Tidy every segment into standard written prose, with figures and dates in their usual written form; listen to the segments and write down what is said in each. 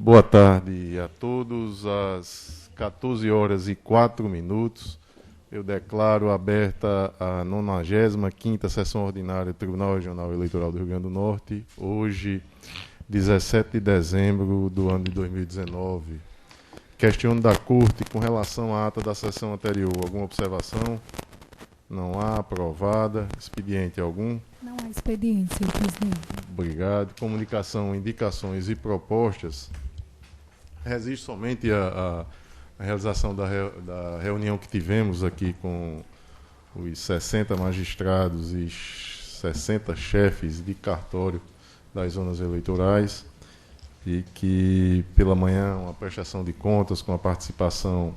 Boa tarde a todos. Às 14 horas e 4 minutos, eu declaro aberta a 95ª Sessão Ordinária do Tribunal Regional Eleitoral do Rio Grande do Norte, hoje, 17 de dezembro do ano de 2019. Questiono da Corte com relação à ata da sessão anterior. Alguma observação? Não há. Aprovada. Expediente algum? Não há expediente, senhor presidente. Obrigado. Comunicação, indicações e propostas. Resiste somente a realização da reunião que tivemos aqui com os 60 magistrados e 60 chefes de cartório das zonas eleitorais, e que pela manhã uma prestação de contas com a participação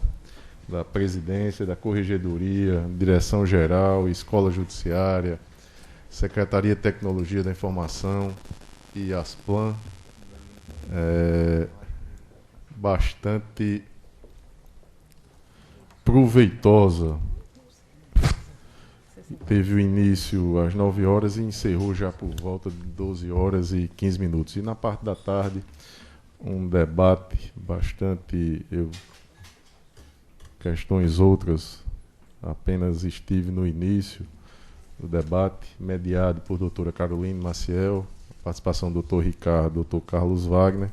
da presidência, da corregedoria, direção-geral, escola judiciária, Secretaria de Tecnologia da Informação e Asplan, bastante proveitosa. Teve o início às 9 horas e encerrou já por volta de 12 horas e 15 minutos. E na parte da tarde, um debate bastante... questões outras, apenas estive no início do debate, mediado por doutora Caroline Maciel, participação do doutor Ricardo, doutor Carlos Wagner,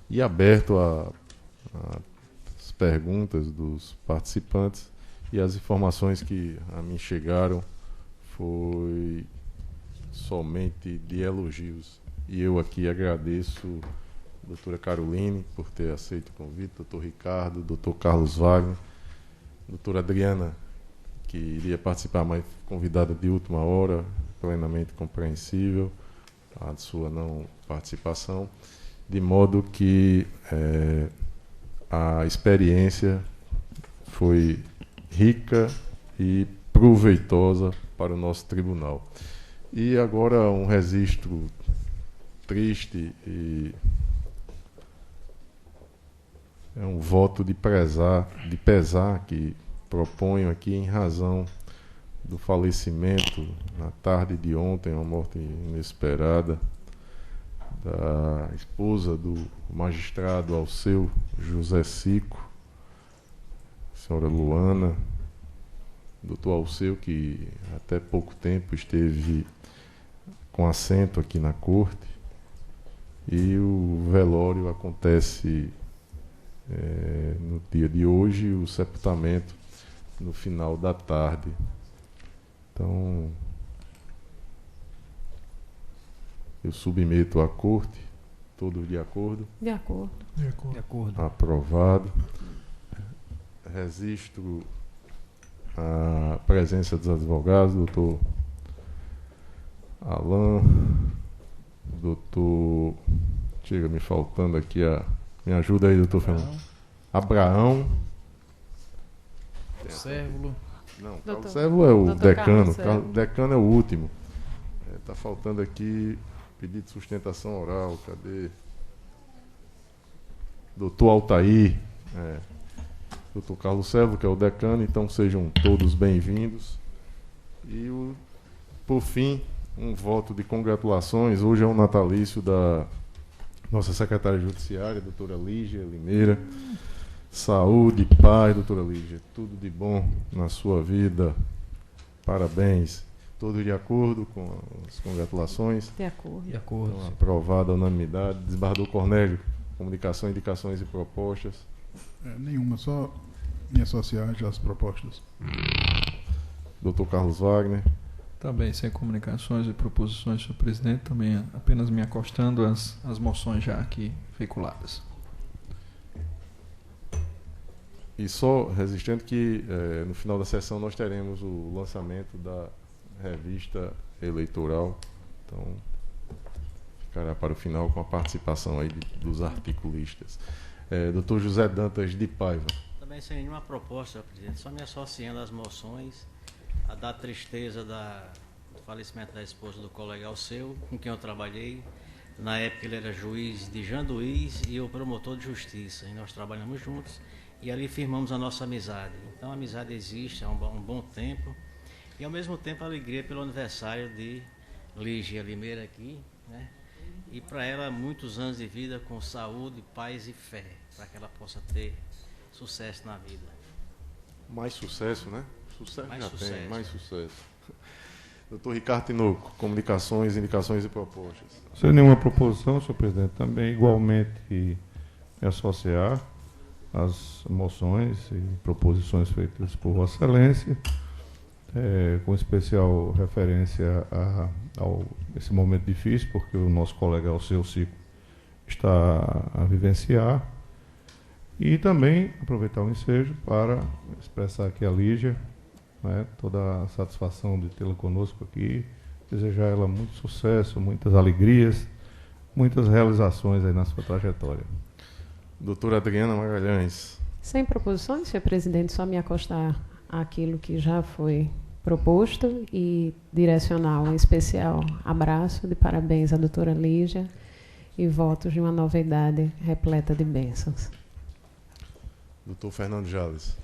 e aberto às perguntas dos participantes, e as informações que a mim chegaram foi somente de elogios. E eu aqui agradeço a doutora Caroline por ter aceito o convite, doutor Ricardo, doutor Carlos Wagner, doutora Adriana, que iria participar, mas convidada de última hora, plenamente compreensível a sua não participação, de modo que a experiência foi rica e proveitosa para o nosso tribunal. E agora um registro triste e é um voto de pesar que proponho aqui em razão do falecimento na tarde de ontem, uma morte inesperada, da esposa do magistrado Alceu José Cico, senhora Luana, doutor Alceu, que até pouco tempo esteve com assento aqui na corte, e o velório acontece no dia de hoje, o sepultamento no final da tarde. Então, eu submeto à corte. Todos de acordo? De acordo. De acordo. De acordo. Aprovado. Registro a presença dos advogados, doutor Alain, doutor... Chega me faltando aqui me ajuda aí, doutor Fernando. Abraão. Cérvulo. Não, Carlos Cérvulo é o doutor decano. Carlos Decano é o último. Está faltando aqui pedido de sustentação oral. Cadê? Doutor Altair. Doutor Carlos Cérvulo, que é o decano. Então sejam todos bem-vindos. E, por fim, um voto de congratulações. Hoje é um natalício da nossa secretária judiciária, doutora Lígia Limeira. Saúde, paz, doutora Lígia. Tudo de bom na sua vida. Parabéns. Todos de acordo com as congratulações? De acordo. De acordo. Então, aprovada a unanimidade. Desembargador Cornélio, comunicação, indicações e propostas. Nenhuma, só me associar às propostas. Doutor Carlos Wagner. Também sem comunicações e proposições, senhor presidente, também apenas me acostando às moções já aqui veiculadas. E só registrando que no final da sessão nós teremos o lançamento da revista eleitoral. Então, ficará para o final com a participação aí dos articulistas. Doutor José Dantas de Paiva. Também sem nenhuma proposta, presidente, só me associando às moções, a da tristeza do falecimento da esposa do colega Alceu, com quem eu trabalhei. Na época ele era juiz de Janduís e eu promotor de justiça, e nós trabalhamos juntos. E ali firmamos a nossa amizade. Então a amizade existe há um bom tempo. E ao mesmo tempo a alegria pelo aniversário de Lígia Limeira aqui, né? e para ela muitos anos de vida com saúde, paz e fé, para que ela possa ter sucesso na vida. Mais sucesso, né? Sucesso Mais já sucesso. tem, mais sucesso. Doutor Ricardo Tinoco, comunicações, indicações e propostas. Sem nenhuma proposição, senhor presidente, também igualmente me associar às moções e proposições feitas por Vossa Excelência, com especial referência a esse momento difícil, porque o nosso colega Alceu Cico está a vivenciar, e também aproveitar o ensejo para expressar aqui a Lígia, toda a satisfação de tê-la conosco aqui, desejar a ela muito sucesso, muitas alegrias, muitas realizações aí na sua trajetória. Doutora Adriana Magalhães. Sem proposições, senhor presidente, só me acostar àquilo que já foi proposto e direcionar um especial abraço de parabéns à doutora Lígia e votos de uma nova idade repleta de bênçãos. Doutor Fernando Jales.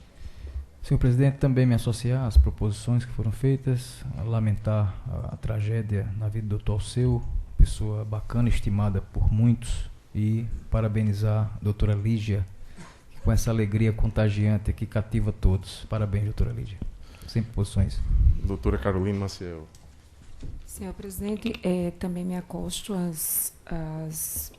Senhor presidente, também me associar às proposições que foram feitas, a lamentar a tragédia na vida do doutor Alceu, pessoa bacana, estimada por muitos, e parabenizar a doutora Lígia, que com essa alegria contagiante que cativa todos. Parabéns, doutora Lígia. Sem proposições. Doutora Carolina Maciel. Senhor presidente, também me acosto aos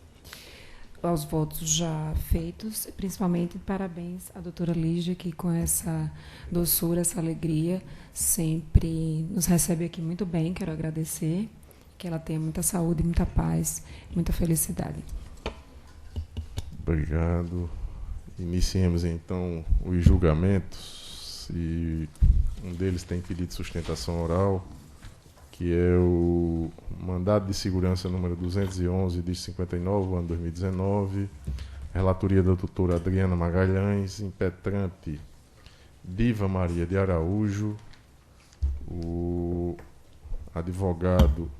votos já feitos, principalmente parabéns à doutora Lígia, que com essa doçura, essa alegria, sempre nos recebe aqui muito bem. Quero agradecer, que ela tenha muita saúde, muita paz, muita felicidade. Obrigado. Iniciemos então os julgamentos, e um deles tem pedido de sustentação oral, que é o mandado de segurança número 211, de 59, ano 2019, relatoria da doutora Adriana Magalhães, impetrante Diva Maria de Araújo, o advogado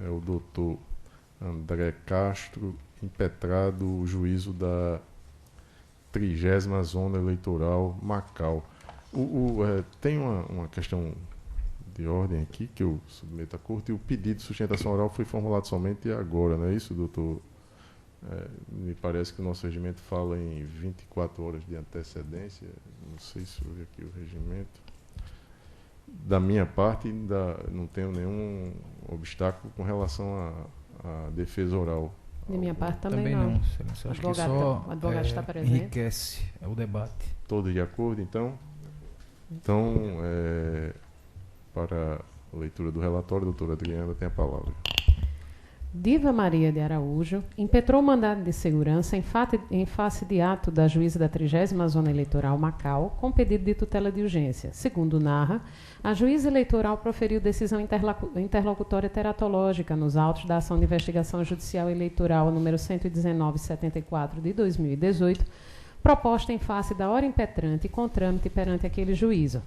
é o doutor André Castro, impetrado o juízo da 30ª Zona Eleitoral Macau. Tem uma questão de ordem aqui que eu submeto à corte, e o pedido de sustentação oral foi formulado somente agora, não é isso, doutor? Me parece que o nosso regimento fala em 24 horas de antecedência, não sei se eu vi aqui o regimento. Da minha parte, ainda não tenho nenhum obstáculo com relação à defesa oral. De minha parte também não. Excelência. Acho que só o advogado está presente. enriquece o debate. Todos de acordo, então? Então, para a leitura do relatório, a doutora Adriana tem a palavra. Diva Maria de Araújo impetrou mandado de segurança em face de ato da juíza da 30ª Zona Eleitoral Macau, com pedido de tutela de urgência. Segundo narra, a juíza eleitoral proferiu decisão interlocutória teratológica nos autos da ação de investigação judicial eleitoral número 119/74 de 2018, proposta em face da hora impetrante e com trâmite perante aquele juízo.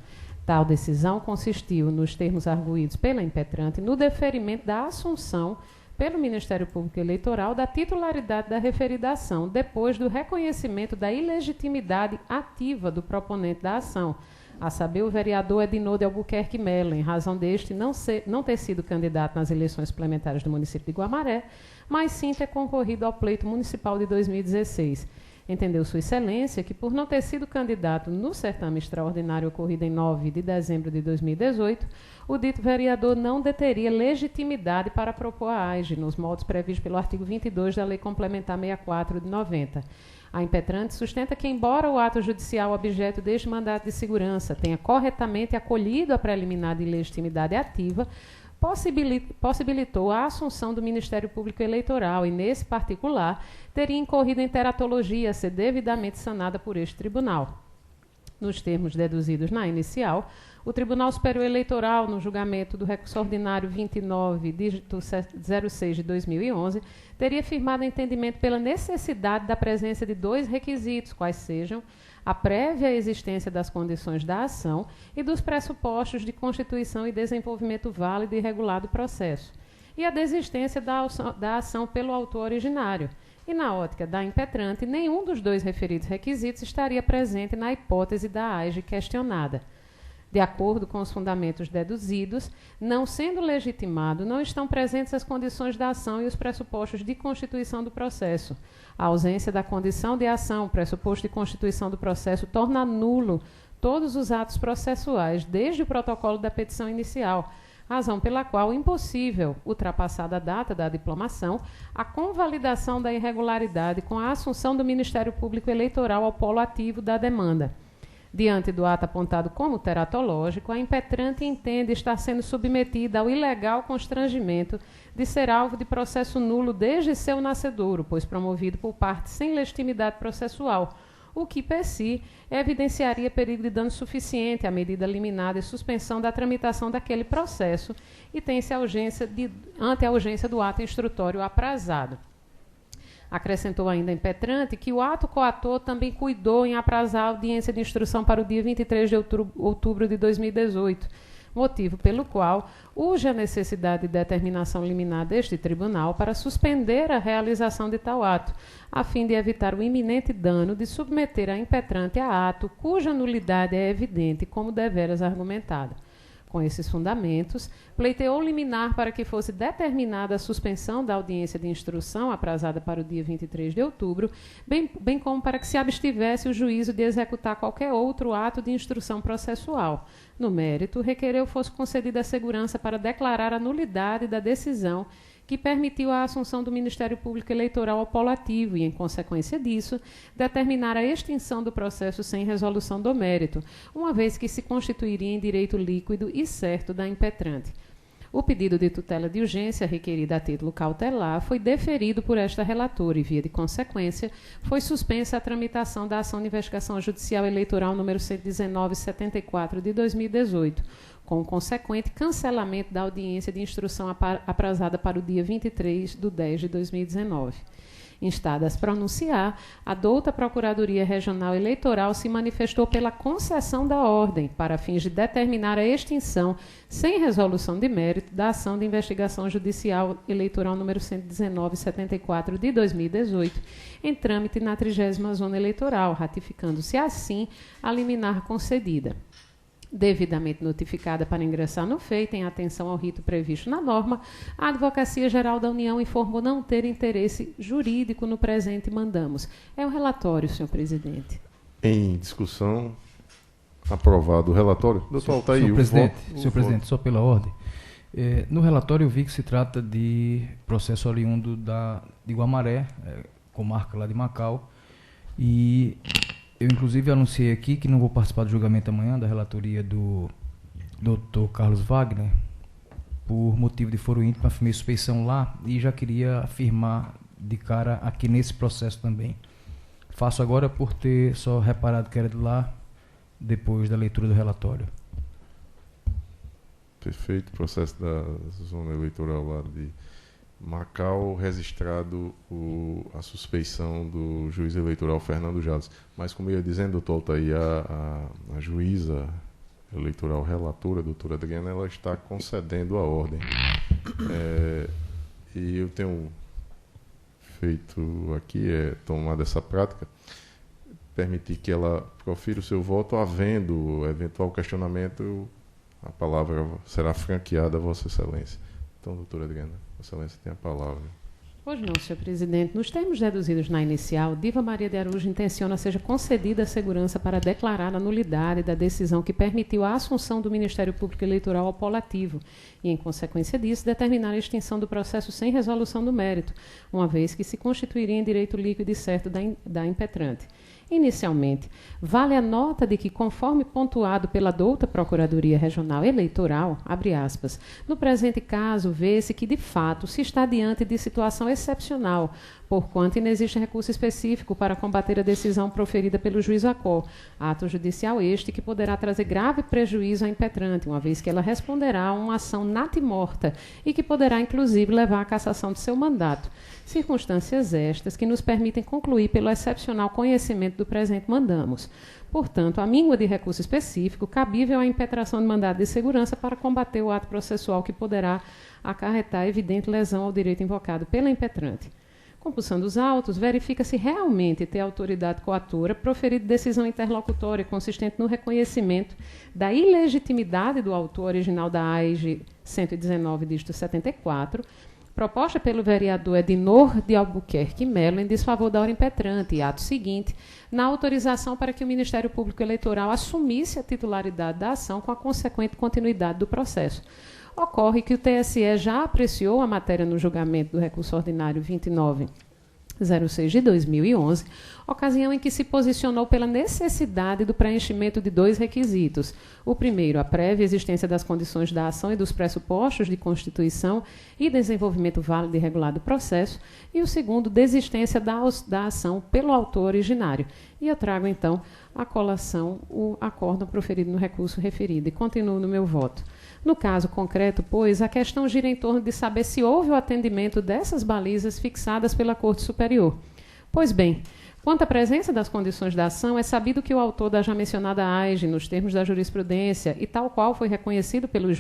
Tal decisão consistiu, nos termos arguídos pela impetrante, no deferimento da assunção pelo Ministério Público Eleitoral da titularidade da referida ação, depois do reconhecimento da ilegitimidade ativa do proponente da ação, a saber, o vereador Edinor de Albuquerque Melo, em razão deste não ter sido candidato nas eleições suplementares do município de Guamaré, mas sim ter concorrido ao pleito municipal de 2016. Entendeu Sua Excelência que, por não ter sido candidato no certame extraordinário ocorrido em 9 de dezembro de 2018, o dito vereador não deteria legitimidade para propor a AIGE, nos moldes previstos pelo artigo 22 da Lei Complementar 64 de 90. A impetrante sustenta que, embora o ato judicial objeto deste mandato de segurança tenha corretamente acolhido a preliminar de ilegitimidade ativa, possibilitou a assunção do Ministério Público Eleitoral e, nesse particular, teria incorrido em teratologia a ser devidamente sanada por este tribunal. Nos termos deduzidos na inicial, o Tribunal Superior Eleitoral, no julgamento do recurso ordinário 29, dígito 06 de 2011, teria firmado entendimento pela necessidade da presença de dois requisitos, quais sejam a prévia existência das condições da ação e dos pressupostos de constituição e desenvolvimento válido e regular do processo, e a desistência da ação pelo autor originário. E, na ótica da impetrante, nenhum dos dois referidos requisitos estaria presente na hipótese da AIGE questionada. De acordo com os fundamentos deduzidos, não sendo legitimado, não estão presentes as condições da ação e os pressupostos de constituição do processo. A ausência da condição de ação, pressuposto de constituição do processo, torna nulo todos os atos processuais, desde o protocolo da petição inicial, razão pela qual é impossível, ultrapassada a data da diplomação, a convalidação da irregularidade com a assunção do Ministério Público Eleitoral ao polo ativo da demanda. Diante do ato apontado como teratológico, a impetrante entende estar sendo submetida ao ilegal constrangimento de ser alvo de processo nulo desde seu nascedouro, pois promovido por parte sem legitimidade processual, o que, per si, evidenciaria perigo de dano suficiente à medida liminar de suspensão da tramitação daquele processo e tem-se ante a urgência do ato instrutório aprazado. Acrescentou ainda a impetrante que o ato coator também cuidou em aprazar a audiência de instrução para o dia 23 de outubro de 2018, motivo pelo qual urge a necessidade de determinação liminar deste tribunal para suspender a realização de tal ato, a fim de evitar o iminente dano de submeter a impetrante a ato cuja nulidade é evidente como deveras argumentada. Com esses fundamentos, pleiteou liminar para que fosse determinada a suspensão da audiência de instrução aprazada para o dia 23 de outubro, bem como para que se abstivesse o juízo de executar qualquer outro ato de instrução processual. No mérito, requereu fosse concedida a segurança para declarar a nulidade da decisão que permitiu a assunção do Ministério Público Eleitoral ao polo ativo e, em consequência disso, determinar a extinção do processo sem resolução do mérito, uma vez que se constituiria em direito líquido e certo da impetrante. O pedido de tutela de urgência requerido a título cautelar foi deferido por esta relatora e, via de consequência, foi suspensa a tramitação da ação de investigação judicial eleitoral número 119/74 de 2018, com o consequente cancelamento da audiência de instrução aprazada para o dia 23 de 10 de 2019. Instada a se pronunciar, a douta Procuradoria Regional Eleitoral se manifestou pela concessão da ordem para fins de determinar a extinção, sem resolução de mérito, da ação de investigação judicial eleitoral número 119/74 de 2018, em trâmite na 30ª Zona Eleitoral, ratificando-se assim a liminar concedida. Devidamente notificada para ingressar no feito, em atenção ao rito previsto na norma, a Advocacia Geral da União informou não ter interesse jurídico no presente mandamos. É o relatório, senhor presidente. Em discussão, aprovado o relatório. Doutor Altair, senhor presidente, só pela ordem. No relatório eu vi que se trata de processo oriundo de Guamaré, comarca lá de Macau, e eu, inclusive, anunciei aqui que não vou participar do julgamento amanhã da relatoria do Dr. Carlos Wagner, por motivo de foro íntimo, afirmei suspeição lá e já queria afirmar de cara aqui nesse processo também. Faço agora por ter só reparado que era de lá, depois da leitura do relatório. Perfeito. Processo da zona eleitoral lá de Macau, registrado a suspeição do juiz eleitoral Fernando Jales. Mas, como eu ia dizendo, doutor Altair, a juíza eleitoral relatora, a doutora Adriana, ela está concedendo a ordem. E eu tenho feito aqui, tomado essa prática, permitir que ela profira o seu voto, havendo eventual questionamento, a palavra será franqueada a Vossa Excelência. Então, doutora Adriana, Vossa Excelência tem a palavra. Pois não, senhor presidente. Nos termos deduzidos na inicial, Diva Maria de Araújo intenciona seja concedida a segurança para declarar a nulidade da decisão que permitiu a assunção do Ministério Público Eleitoral ao polo ativo e, em consequência disso, determinar a extinção do processo sem resolução do mérito, uma vez que se constituiria em direito líquido e certo da impetrante. Inicialmente, vale a nota de que, conforme pontuado pela douta Procuradoria Regional Eleitoral, abre aspas, no presente caso, vê-se que, de fato, se está diante de situação excepcional, porquanto inexiste recurso específico para combater a decisão proferida pelo juiz Acó, ato judicial este que poderá trazer grave prejuízo à impetrante, uma vez que ela responderá a uma ação natimorta e que poderá, inclusive, levar à cassação de seu mandato. Circunstâncias estas que nos permitem concluir pelo excepcional conhecimento do presente mandamos. Portanto, a míngua de recurso específico cabível à impetração de mandado de segurança para combater o ato processual que poderá acarretar evidente lesão ao direito invocado pela impetrante. Compulsando os autos, verifica-se realmente ter autoridade coatora proferido decisão interlocutória consistente no reconhecimento da ilegitimidade do autor original da AIG 119, dígito 74, proposta pelo vereador Edinor de Albuquerque Melo em desfavor da ordem impetrante, e ato seguinte, na autorização para que o Ministério Público Eleitoral assumisse a titularidade da ação com a consequente continuidade do processo. Ocorre que o TSE já apreciou a matéria no julgamento do recurso ordinário 2906 de 2011, ocasião em que se posicionou pela necessidade do preenchimento de 2 requisitos. O primeiro, a prévia existência das condições da ação e dos pressupostos de constituição e desenvolvimento válido e regular do processo, e o segundo, desistência da ação pelo autor originário. E eu trago, então, à colação o acórdão proferido no recurso referido, e continuo no meu voto. No caso concreto, pois, a questão gira em torno de saber se houve o atendimento dessas balizas fixadas pela Corte Superior. Pois bem, quanto à presença das condições da ação, é sabido que o autor da já mencionada AIG, nos termos da jurisprudência, e tal qual foi reconhecido pelo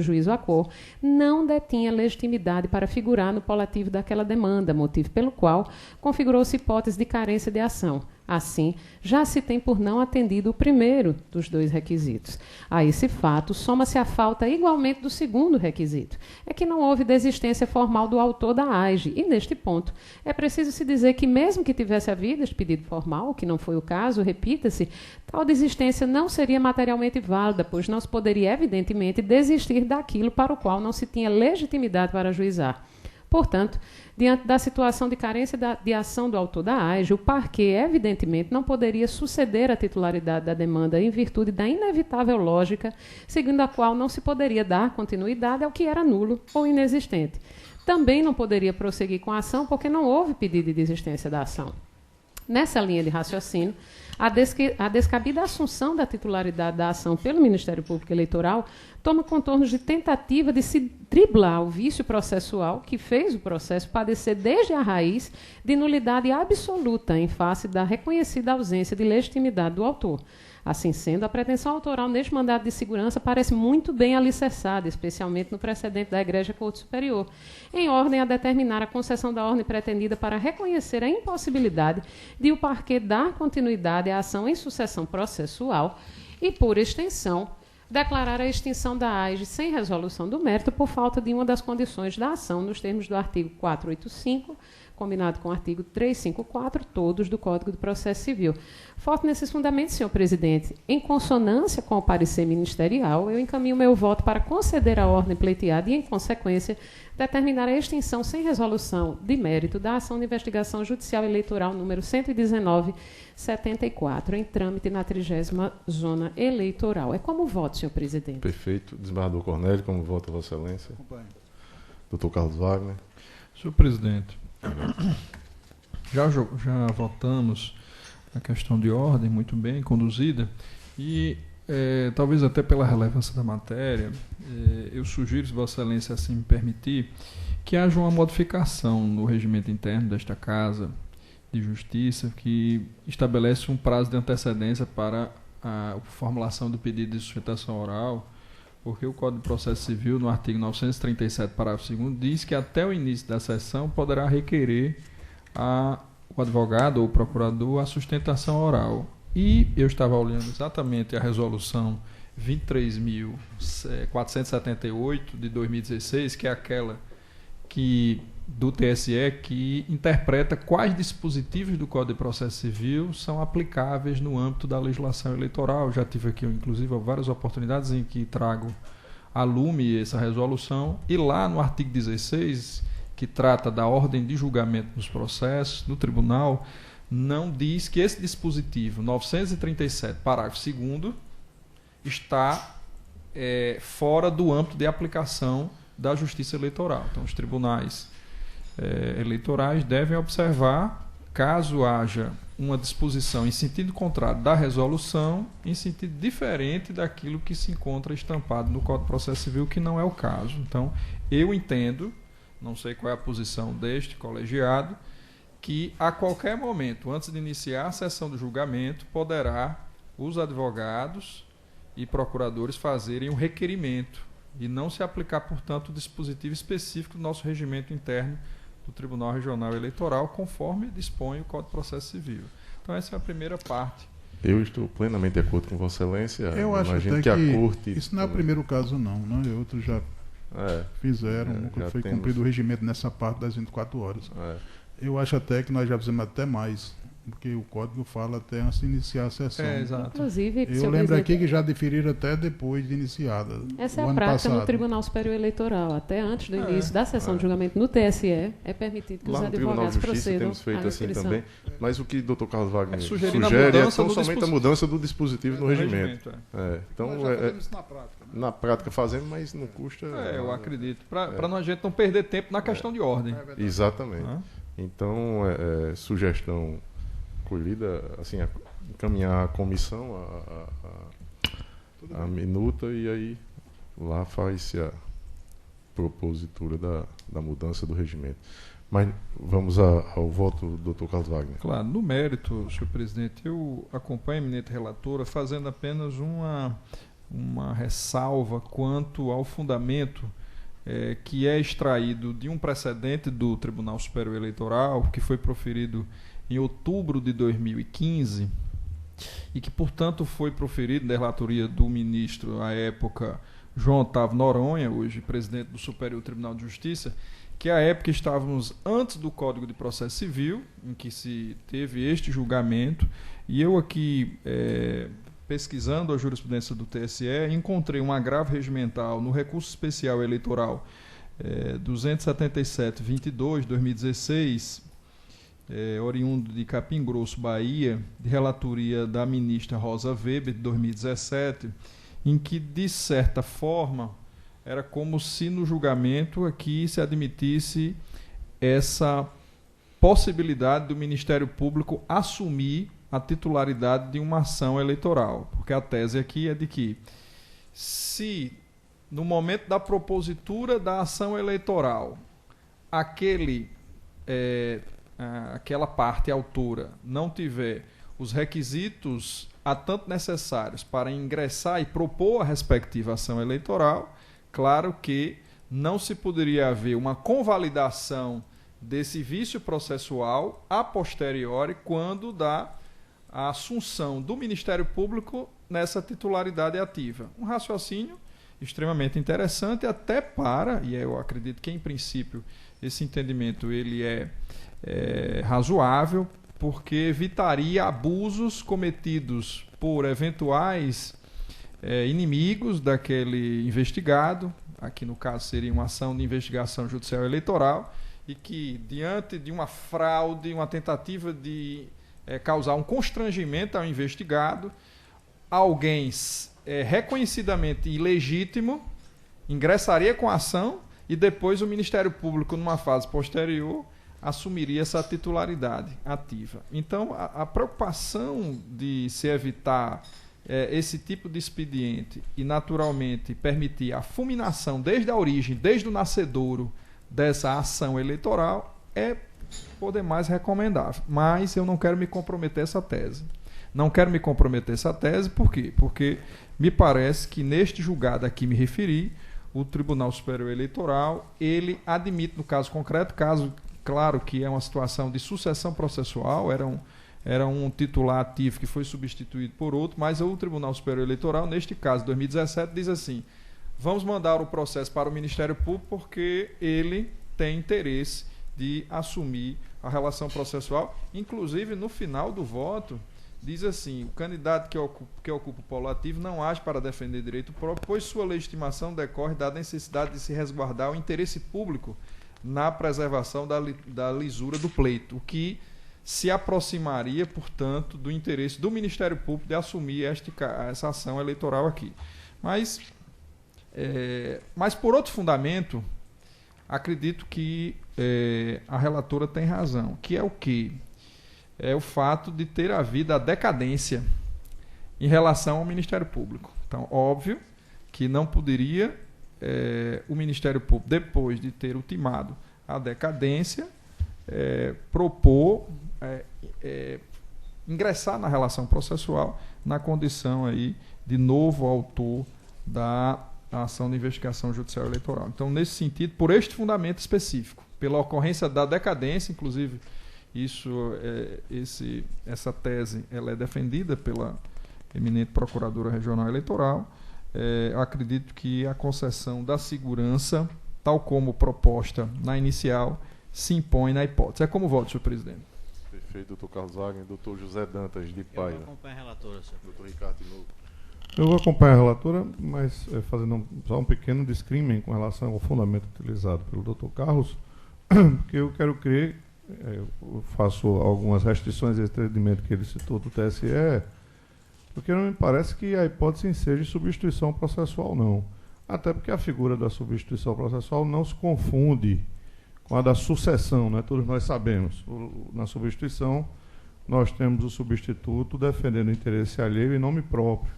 juízo Acor, não detinha legitimidade para figurar no polativo daquela demanda, motivo pelo qual configurou-se hipótese de carência de ação. Assim, já se tem por não atendido o primeiro dos 2 requisitos. A esse fato, soma-se a falta igualmente do segundo requisito. É que não houve desistência formal do autor da AIG, e neste ponto é preciso se dizer que, mesmo que tivesse havido este pedido formal, o que não foi o caso, repita-se, tal desistência não seria materialmente válida, pois não se poderia, evidentemente, desistir daquilo para o qual não se tinha legitimidade para ajuizar. Portanto, diante da situação de carência de ação do autor da AIG, o parquê, evidentemente, não poderia suceder a titularidade da demanda em virtude da inevitável lógica, segundo a qual não se poderia dar continuidade ao que era nulo ou inexistente. Também não poderia prosseguir com a ação porque não houve pedido de desistência da ação. Nessa linha de raciocínio, a descabida assunção da titularidade da ação pelo Ministério Público Eleitoral toma contornos de tentativa de se driblar o vício processual que fez o processo padecer desde a raiz de nulidade absoluta em face da reconhecida ausência de legitimidade do autor. Assim sendo, a pretensão autoral neste mandado de segurança parece muito bem alicerçada, especialmente no precedente da Egrégia Corte Superior, em ordem a determinar a concessão da ordem pretendida para reconhecer a impossibilidade de o parquê dar continuidade à ação em sucessão processual e, por extensão, declarar a extinção da AIG sem resolução do mérito por falta de uma das condições da ação nos termos do artigo 485, combinado com o artigo 354, todos do Código de Processo Civil. Forte nesses fundamentos, senhor presidente, em consonância com o parecer ministerial, eu encaminho meu voto para conceder a ordem pleiteada e, em consequência, determinar a extinção sem resolução de mérito da ação de investigação judicial eleitoral número 119/74, em trâmite na 30ª Zona Eleitoral. É como voto, senhor presidente. Perfeito. Desembargador Cornélio, como vota Vossa Excelência? Doutor Carlos Wagner. Senhor presidente, já votamos a questão de ordem muito bem conduzida e talvez até pela relevância da matéria, eu sugiro, se Vossa Excelência assim me permitir, que haja uma modificação no regimento interno desta Casa de Justiça que estabelece um prazo de antecedência para a formulação do pedido de sustentação oral, porque o Código de Processo Civil, no artigo 937, parágrafo 2º, diz que até o início da sessão poderá requerer o advogado ou o procurador a sustentação oral. E eu estava olhando exatamente a resolução 23.478 de 2016, que é aquela do TSE que interpreta quais dispositivos do Código de Processo Civil são aplicáveis no âmbito da legislação eleitoral. Já tive aqui, inclusive, várias oportunidades em que trago a lume essa resolução. E lá no artigo 16, que trata da ordem de julgamento nos processos, no tribunal, não diz que esse dispositivo 937, parágrafo 2º, está fora do âmbito de aplicação da Justiça Eleitoral. Então, os tribunais eleitorais devem observar, caso haja uma disposição em sentido contrário da resolução, em sentido diferente daquilo que se encontra estampado no Código de Processo Civil, que não é o caso. Então, eu entendo, não sei qual é a posição deste colegiado, que a qualquer momento, antes de iniciar a sessão do julgamento, poderá os advogados e procuradores fazerem um requerimento e não se aplicar, portanto, o dispositivo específico do nosso regimento interno do Tribunal Regional Eleitoral, conforme dispõe o Código de Processo Civil. Então, essa é a primeira parte. Eu estou plenamente de acordo com Vossa Excelência. Eu acho Imagino até que a Corte... isso não é o primeiro caso, não. Né? Outros já fizeram, já foi temos... cumprido o regimento nessa parte das 24 horas. É. Eu acho até que nós já fizemos até mais, porque o código fala até antes de iniciar a sessão. Exato. Inclusive, Eu senhor lembro presidente, aqui que já deferiram até depois de iniciada. essa é o a ano prática no passado. Tribunal Superior Eleitoral. Até antes do É, início da sessão de julgamento no TSE, é permitido que Lá os no Tribunal advogados de Justiça procedam temos feito à assim inscrição. também. Mas o que o Dr. Carlos Wagner Sugerindo a sugere é mudança tão do somente a dispositivo. mudança do dispositivo no regimento. Então, Nós já fazemos isso na prática. Né? na prática fazemos, mas não custa... Eu acredito. Para a gente não perder tempo na questão de ordem. Exatamente. Né? Então, sugestão colhida, assim, encaminhar a comissão a minuta e aí lá faz-se a propositura da mudança do regimento. Mas vamos ao voto do Dr. Carlos Wagner. Claro, no mérito, senhor presidente, eu acompanho a eminente relatora fazendo apenas uma ressalva quanto ao fundamento que é extraído de um precedente do Tribunal Superior Eleitoral, que foi proferido em outubro de 2015 e que, portanto, foi proferido na relatoria do ministro, à época, João Otávio Noronha, hoje presidente do Superior Tribunal de Justiça, que à época estávamos antes do Código de Processo Civil, em que se teve este julgamento, e eu aqui, pesquisando a jurisprudência do TSE, encontrei um agravo regimental no recurso especial eleitoral 277-22, 2016, oriundo de Capim Grosso, Bahia, de relatoria da ministra Rosa Weber, de 2017, em que, de certa forma, era como se no julgamento aqui se admitisse essa possibilidade do Ministério Público assumir a titularidade de uma ação eleitoral. Porque a tese aqui é de que, se no momento da propositura da ação eleitoral, aquela parte autora não tiver os requisitos a tanto necessários para ingressar e propor a respectiva ação eleitoral, claro que não se poderia haver uma convalidação desse vício processual a posteriori quando dá a assunção do Ministério Público nessa titularidade ativa. Um raciocínio extremamente interessante até para, e eu acredito que em princípio esse entendimento ele é razoável, porque evitaria abusos cometidos por eventuais inimigos daquele investigado, aqui no caso seria uma ação de investigação judicial eleitoral, e que diante de uma fraude, uma tentativa de causar um constrangimento ao investigado, alguém reconhecidamente ilegítimo ingressaria com a ação e depois o Ministério Público, numa fase posterior, assumiria essa titularidade ativa. Então, a preocupação de se evitar esse tipo de expediente e, naturalmente, permitir a fulminação desde a origem, desde o nascedouro dessa ação eleitoral é, por demais, recomendável. Mas eu não quero me comprometer essa tese. Não quero me comprometer essa tese, por quê? Porque me parece que neste julgado a que me referi, o Tribunal Superior Eleitoral, ele admite, no caso concreto, caso claro que é uma situação de sucessão processual, era um titular ativo que foi substituído por outro, mas o Tribunal Superior Eleitoral, neste caso, 2017, diz assim: vamos mandar o processo para o Ministério Público porque ele tem interesse de assumir a relação processual. Inclusive, no final do voto, diz assim: o candidato que ocupa o polo ativo não age para defender direito próprio, pois sua legitimação decorre da necessidade de se resguardar o interesse público na preservação da lisura do pleito, o que se aproximaria, portanto, do interesse do Ministério Público de assumir essa ação eleitoral aqui. Mas por outro fundamento, acredito que a relatora tem razão, que é o quê? É o fato de ter havido a decadência em relação ao Ministério Público. Então, óbvio que não poderia o Ministério Público, depois de ter ultimado a decadência, propor ingressar na relação processual na condição aí de novo autor da ação de investigação judicial eleitoral. Então, nesse sentido, por este fundamento específico, pela ocorrência da decadência, inclusive essa tese ela é defendida pela eminente Procuradora Regional Eleitoral. Acredito que a concessão da segurança, tal como proposta na inicial, se impõe na hipótese. É como voto, senhor presidente. Perfeito, doutor Carlos Wagner. Doutor José Dantas, de Paiva. Eu vou acompanhar a relatora, senhor. Doutor Ricardo Tinoco. Eu vou acompanhar a relatora, mas fazendo só um pequeno discrimen com relação ao fundamento utilizado pelo doutor Carlos, porque eu quero crer, eu faço algumas restrições a esse entendimento que ele citou do TSE, porque não me parece que a hipótese seja de substituição processual, não. Até porque a figura da substituição processual não se confunde com a da sucessão, né? Todos nós sabemos. Na substituição, nós temos o substituto defendendo o interesse alheio em nome próprio,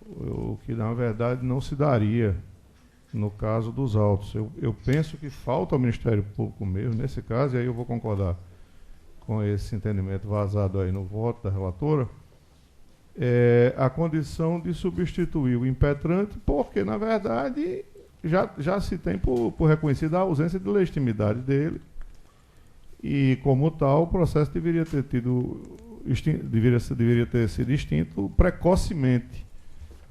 o que, na verdade, não se daria no caso dos autos. Eu penso que falta ao Ministério Público mesmo, nesse caso, e aí eu vou concordar com esse entendimento vazado aí no voto da relatora, a condição de substituir o impetrante, porque, na verdade, já se tem por reconhecida a ausência de legitimidade dele, e, como tal, o processo deveria ter sido extinto precocemente,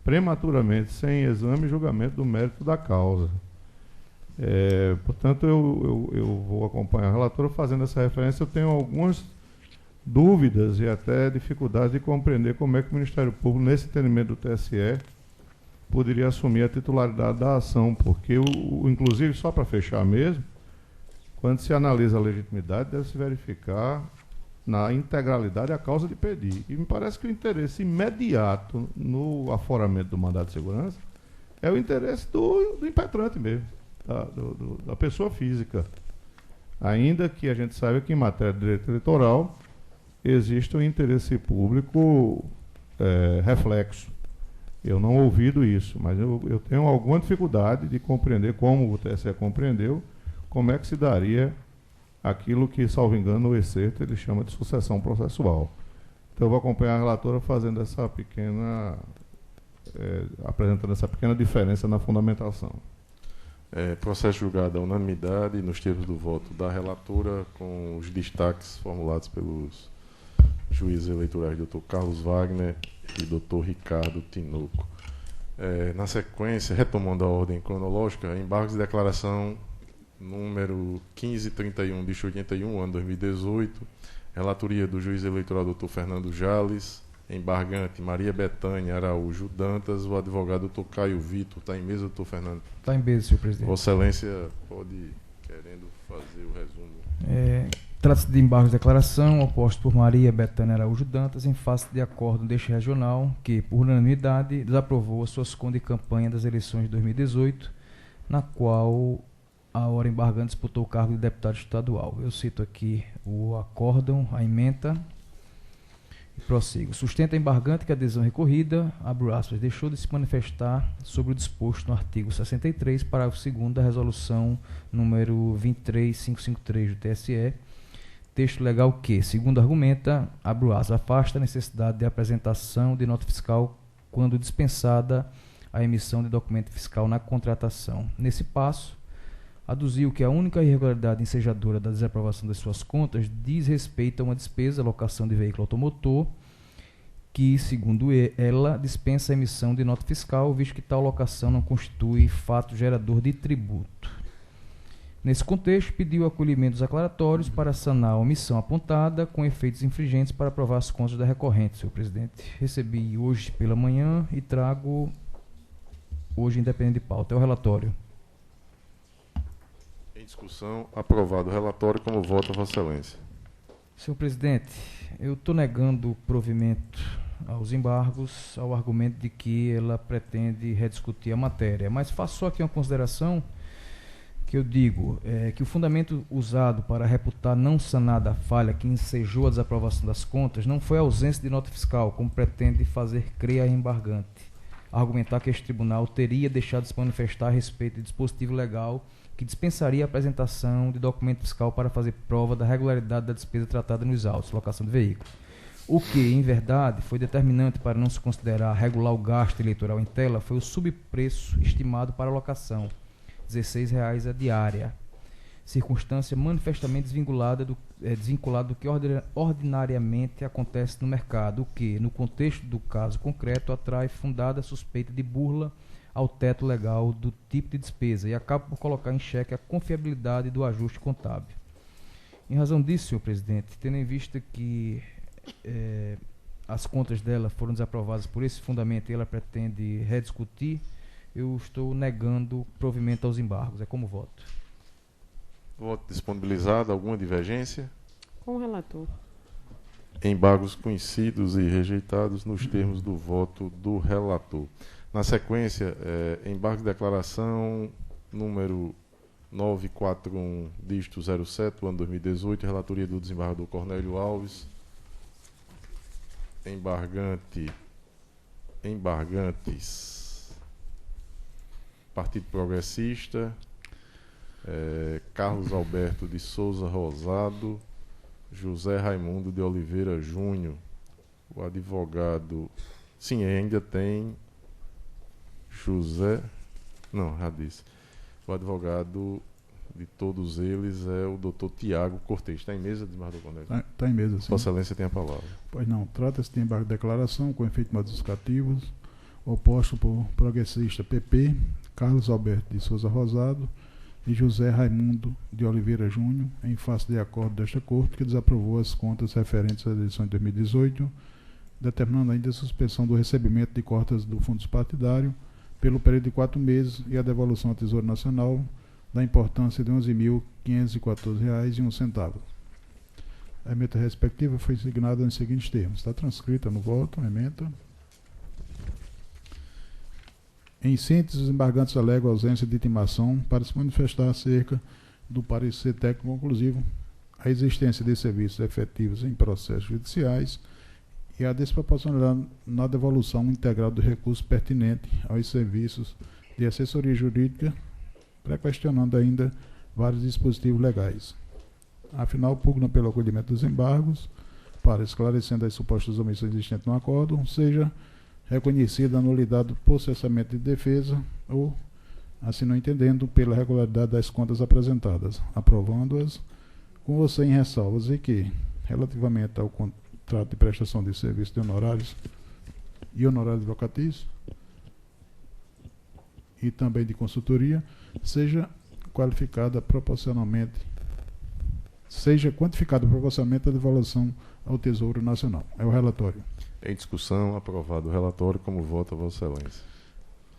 prematuramente, sem exame e julgamento do mérito da causa. Portanto, eu vou acompanhar a relatora fazendo essa referência. Eu tenho algumas dúvidas e até dificuldade de compreender como é que o Ministério Público, nesse entendimento do TSE, poderia assumir a titularidade da ação, porque, inclusive, só para fechar mesmo, quando se analisa a legitimidade, deve-se verificar na integralidade a causa de pedir. E me parece que o interesse imediato no aforamento do mandado de segurança é o interesse do impetrante mesmo, da pessoa física. Ainda que a gente saiba que em matéria de direito eleitoral existe um interesse público reflexo. Eu não ouvido isso, mas eu tenho alguma dificuldade de compreender, como o TSE compreendeu, como é que se daria aquilo que, salvo engano, o excerto ele chama de sucessão processual. Então, eu vou acompanhar a relatora fazendo essa pequena, apresentando essa pequena diferença na fundamentação. Processo julgado à unanimidade nos termos do voto da relatora, com os destaques formulados pelos juízes eleitorais Dr. Carlos Wagner e Dr. Ricardo Tinoco. Na sequência, retomando a ordem cronológica, embargos de declaração número 1531, bicho 81, ano 2018, relatoria do juiz eleitoral Dr. Fernando Jales, embargante Maria Bethânia Araújo Dantas, o advogado Dr. Caio Vitor. Está em mesa, doutor Fernando? Está em mesa, senhor presidente. Vossa Excelência pode, querendo fazer o resumo. Trata-se de embargos de declaração oposto por Maria Bethânia Araújo Dantas em face de acordo deste regional que, por unanimidade, desaprovou as suas contas de campanha das eleições de 2018, na qual a hora embargante disputou o cargo de deputado estadual. Eu cito aqui o acórdão, a ementa, e prossigo. Sustenta a embargante que a adesão recorrida, abro aspas, deixou de se manifestar sobre o disposto no artigo 63, parágrafo 2º da resolução número 23553 do TSE, texto legal que, segundo argumenta, abro aspas, afasta a necessidade de apresentação de nota fiscal quando dispensada a emissão de documento fiscal na contratação. Nesse passo, aduziu que a única irregularidade ensejadora da desaprovação das suas contas diz respeito a uma despesa, locação de veículo automotor, que, segundo ela, dispensa a emissão de nota fiscal, visto que tal locação não constitui fato gerador de tributo. Nesse contexto, pediu acolhimento dos aclaratórios para sanar a omissão apontada com efeitos infringentes para aprovar as contas da recorrente, senhor presidente. Recebi hoje pela manhã e trago hoje independente de pauta. É o relatório. Em discussão, aprovado o relatório. Como vota Vossa Excelência? Senhor presidente, eu estou negando provimento aos embargos ao argumento de que ela pretende rediscutir a matéria, mas faço só aqui uma consideração que eu digo que o fundamento usado para reputar não sanada a falha que ensejou a desaprovação das contas não foi a ausência de nota fiscal, como pretende fazer crer a embargante, argumentar que este tribunal teria deixado de se manifestar a respeito de dispositivo legal que dispensaria a apresentação de documento fiscal para fazer prova da regularidade da despesa tratada nos autos, locação de veículo. O que, em verdade, foi determinante para não se considerar regular o gasto eleitoral em tela foi o subpreço estimado para a locação, R$ 16,00 a diária. circunstância manifestamente desvinculada do que ordinariamente acontece no mercado, o que, no contexto do caso concreto, atrai fundada suspeita de burla ao teto legal do tipo de despesa e acaba por colocar em xeque a confiabilidade do ajuste contábil. Em razão disso, senhor presidente, tendo em vista que as contas dela foram desaprovadas por esse fundamento e ela pretende rediscutir, eu estou negando provimento aos embargos. É como voto. Voto disponibilizado. Alguma divergência? Com o relator. Embargos conhecidos e rejeitados nos termos do voto do relator. Na sequência, embargo de declaração número 941, dígito 07, do ano 2018, relatoria do desembargador Cornélio Alves. Embargantes. Partido Progressista, Carlos Alberto de Souza Rosado, José Raimundo de Oliveira Júnior. O advogado... Sim, ainda tem José... Não, já disse. O advogado de todos eles é o doutor Tiago Cortes. Está em mesa, desembargador Cornélio? Está em mesa, sim. Vossa Excelência tem a palavra. Pois não, trata-se de embargo de declaração com efeitos modificativos, oposto por progressista PP, Carlos Alberto de Souza Rosado e José Raimundo de Oliveira Júnior, em face de acordo desta Corte, que desaprovou as contas referentes às eleições de 2018, determinando ainda a suspensão do recebimento de cotas do Fundo Partidário pelo período de 4 meses e a devolução ao Tesouro Nacional da importância de R$ 11.514,01. A emenda respectiva foi signada nos seguintes termos. Está transcrita no voto, a emenda. Em síntese, os embargantes alegam a ausência de intimação para se manifestar acerca do parecer técnico conclusivo, a existência de serviços efetivos em processos judiciais e a desproporcionalidade na devolução integral do recurso pertinente aos serviços de assessoria jurídica, pré-questionando ainda vários dispositivos legais. Afinal, pugnam pelo acolhimento dos embargos, para, esclarecendo as supostas omissões existentes no acordo, seja reconhecida a nulidade do processamento de defesa ou, assim não entendendo, pela regularidade das contas apresentadas, aprovando-as com ou sem ressalvas e que, relativamente ao contrato de prestação de serviço de honorários e honorários advocatícios e também de consultoria, seja quantificada proporcionalmente a devolução ao Tesouro Nacional. É o relatório. Em discussão, aprovado o relatório. Como vota, Vossa Excelência?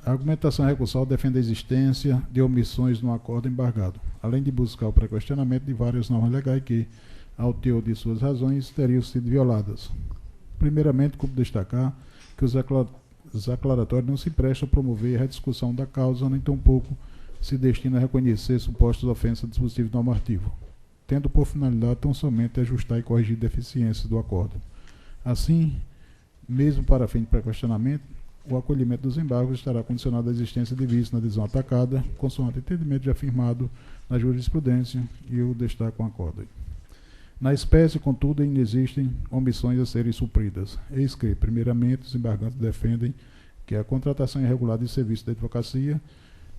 A argumentação recursal defende a existência de omissões no acordo embargado, além de buscar o pré-questionamento de várias normas legais que, ao teor de suas razões, teriam sido violadas. Primeiramente, como destacar que os aclaratórios não se prestam a promover a rediscussão da causa, nem tampouco se destina a reconhecer supostas ofensas ao dispositivo normativo, tendo por finalidade tão somente ajustar e corrigir deficiências do acordo. Assim, mesmo para fim de pré-questionamento, o acolhimento dos embargos estará condicionado à existência de vício na decisão atacada, consoante entendimento já afirmado na jurisprudência, e eu destaco um acordo. Na espécie, contudo, ainda existem omissões a serem supridas. Eis que, primeiramente, os embargantes defendem que a contratação irregular de serviço de advocacia,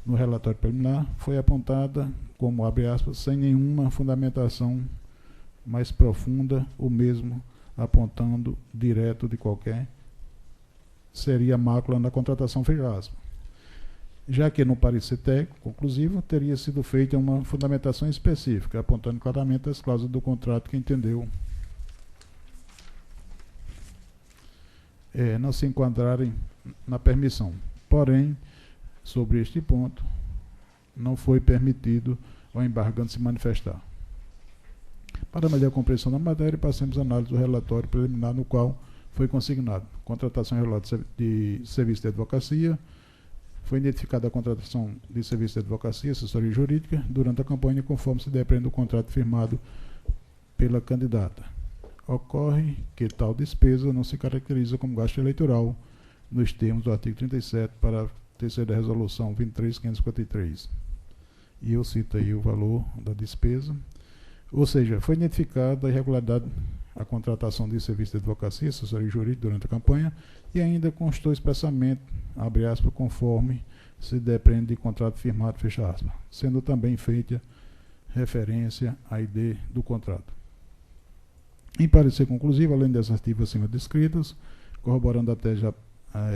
no relatório preliminar, foi apontada como, abre aspas, sem nenhuma fundamentação mais profunda, ou mesmo apontando direto de qualquer, seria mácula na contratação, fecha aspas. Já que no parecer técnico conclusivo teria sido feita uma fundamentação específica, apontando claramente as cláusulas do contrato que entendeu não se enquadrarem na permissão. Porém, sobre este ponto, não foi permitido ao embargante se manifestar. Para melhor compreensão da matéria, passemos a análise do relatório preliminar no qual foi consignado contratação irregular de serviço de advocacia. Foi identificada a contratação de serviço de advocacia, assessoria jurídica, durante a campanha, conforme se depreende do contrato firmado pela candidata. Ocorre que tal despesa não se caracteriza como gasto eleitoral, nos termos do artigo 37, parágrafo 3º da Resolução 23.553. E eu cito aí o valor da despesa. Ou seja, foi identificada a irregularidade a contratação de serviço de advocacia, assessoria jurídica durante a campanha, e ainda constou expressamente, abre aspas, conforme se depreende de contrato firmado, fecha aspas, sendo também feita referência ID do contrato. Em parecer conclusivo, além das assertivas acima descritas, corroborando a tese já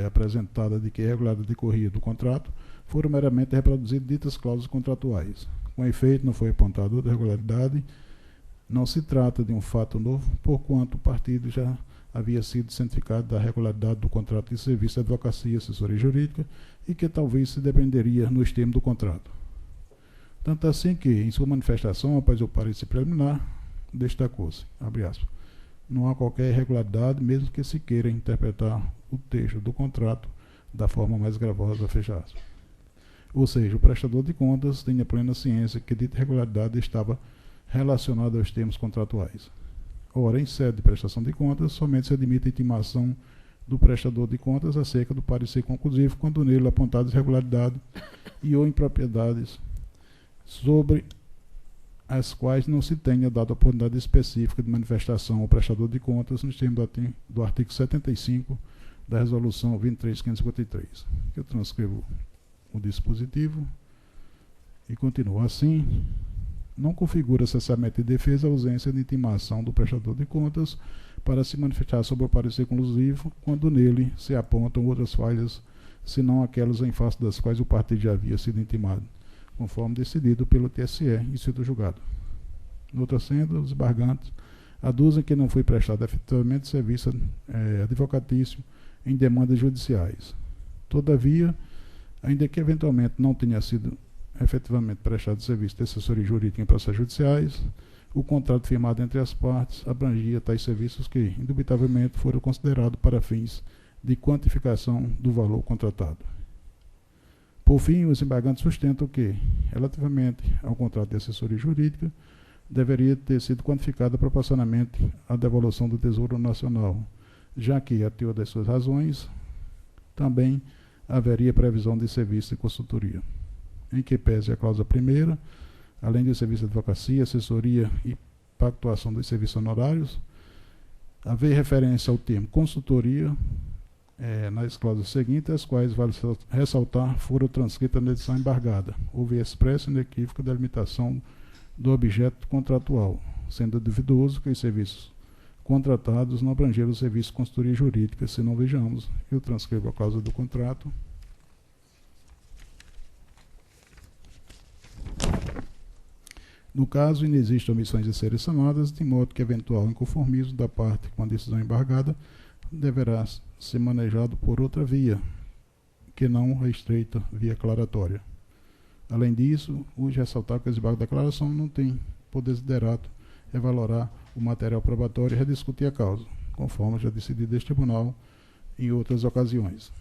apresentada de que a irregularidade decorria do contrato, foram meramente reproduzidas ditas cláusulas contratuais. Com efeito, não foi apontado outra irregularidade. Não se trata de um fato novo, porquanto o partido já havia sido cientificado da regularidade do contrato de serviço de advocacia e assessoria jurídica e que talvez se dependeria nos termos do contrato. Tanto assim que, em sua manifestação, após o parecer preliminar, destacou-se, abre aspas, não há qualquer irregularidade, mesmo que se queira interpretar o texto do contrato da forma mais gravosa, fecha aspas. Ou seja, o prestador de contas tinha plena ciência que dita irregularidade estava relacionada aos termos contratuais. Ora, em sede de prestação de contas, somente se admite a intimação do prestador de contas acerca do parecer conclusivo quando nele apontadas irregularidades e ou impropriedades sobre as quais não se tenha dado oportunidade específica de manifestação ao prestador de contas nos termos do artigo 75 da Resolução 23.553. Eu transcrevo o dispositivo e continua assim. Não configura cessamento de defesa a ausência de intimação do prestador de contas para se manifestar sobre o parecer conclusivo quando nele se apontam outras falhas, senão aquelas em face das quais o partido já havia sido intimado, conforme decidido pelo TSE e sido julgado. Noutra senda, os embargantes aduzem que não foi prestado efetivamente serviço advocatício em demandas judiciais. Todavia, ainda que eventualmente não tenha sido efetivamente prestado serviço de assessoria jurídica em processos judiciais, o contrato firmado entre as partes abrangia tais serviços que, indubitavelmente, foram considerados para fins de quantificação do valor contratado. Por fim, os embargantes sustentam que, relativamente ao contrato de assessoria jurídica, deveria ter sido quantificada proporcionalmente à devolução do Tesouro Nacional, já que, a teor das suas razões, também haveria previsão de serviço de consultoria, em que pese a cláusula primeira, além do serviço de advocacia, assessoria e pactuação dos serviços honorários, haver referência ao termo consultoria nas cláusulas seguintes, as quais, vale ressaltar, foram transcritas na edição embargada. Houve expressa e inequívoca delimitação do objeto contratual, sendo duvidoso que os serviços contratados não abrangeram o serviço de consultoria jurídica. Se não vejamos, eu transcrevo a cláusula do contrato. No caso, inexistem omissões a serem sanadas, de modo que eventual inconformismo da parte com a decisão embargada deverá ser manejado por outra via, que não a estreita via declaratória. Além disso, urge ressaltar que o embargo da declaração não tem poder desiderado revalorar o material probatório e rediscutir a causa, conforme já decidido este tribunal em outras ocasiões.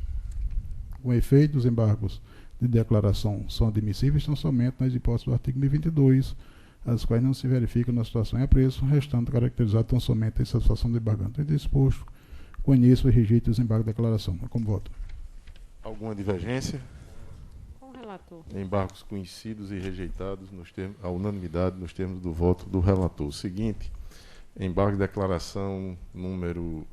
Com efeito, os embargos de declaração são admissíveis tão somente nas hipóteses do artigo 1022, as quais não se verificam na situação em apreço, restando caracterizado tão somente a insatisfação do embargante disposto, conheço e rejeito os embargos de declaração. Como voto? Alguma divergência? Com o relator. Embargos conhecidos e rejeitados nos termos, à unanimidade nos termos do voto do relator. O seguinte, embargo de declaração número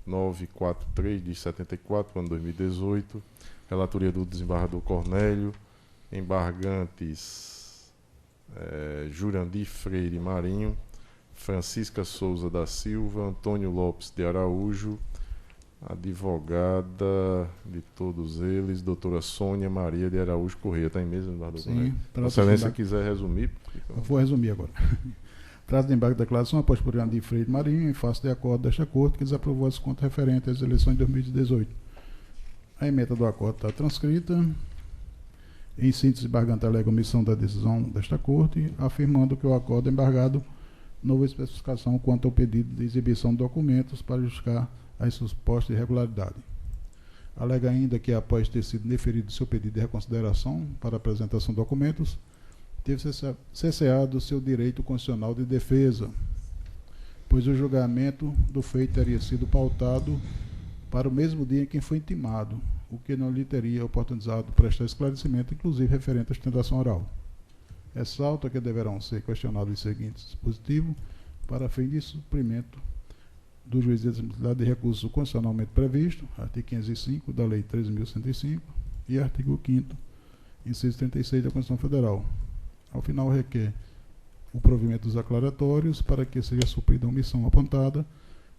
943 de 74, ano 2018, relatoria do desembargador Cornélio, embargantes Jurandir Freire Marinho, Francisca Souza da Silva, Antônio Lopes de Araújo, advogada de todos eles, doutora Sônia Maria de Araújo Correia. Está em mesa, desembargador Cornélio? Se a excelência quiser resumir. Eu vou resumir agora. Trata de embargo de declaração após por Jurandir Freire Marinho, em face de acordo desta Corte, que desaprovou as contas referentes às eleições de 2018. A ementa do acordo está transcrita. Em síntese, o embargante alega omissão da decisão desta Corte, afirmando que o acordo é embargado não houve especificação quanto ao pedido de exibição de documentos para justificar as supostas irregularidades. Alega ainda que, após ter sido deferido seu pedido de reconsideração para apresentação de documentos, teve cesseado seu direito constitucional de defesa, pois o julgamento do feito teria sido pautado para o mesmo dia em que foi intimado, o que não lhe teria oportunizado prestar esclarecimento, inclusive referente à sustentação oral. Ressalta que deverão ser questionados os seguintes dispositivos para fim de suprimento do juízo de admissibilidade de recurso constitucionalmente previsto, artigo 505 da Lei 13.105 e artigo 5º, inciso 36 da Constituição Federal. Ao final, requer o provimento dos aclaratórios para que seja suprida a omissão apontada,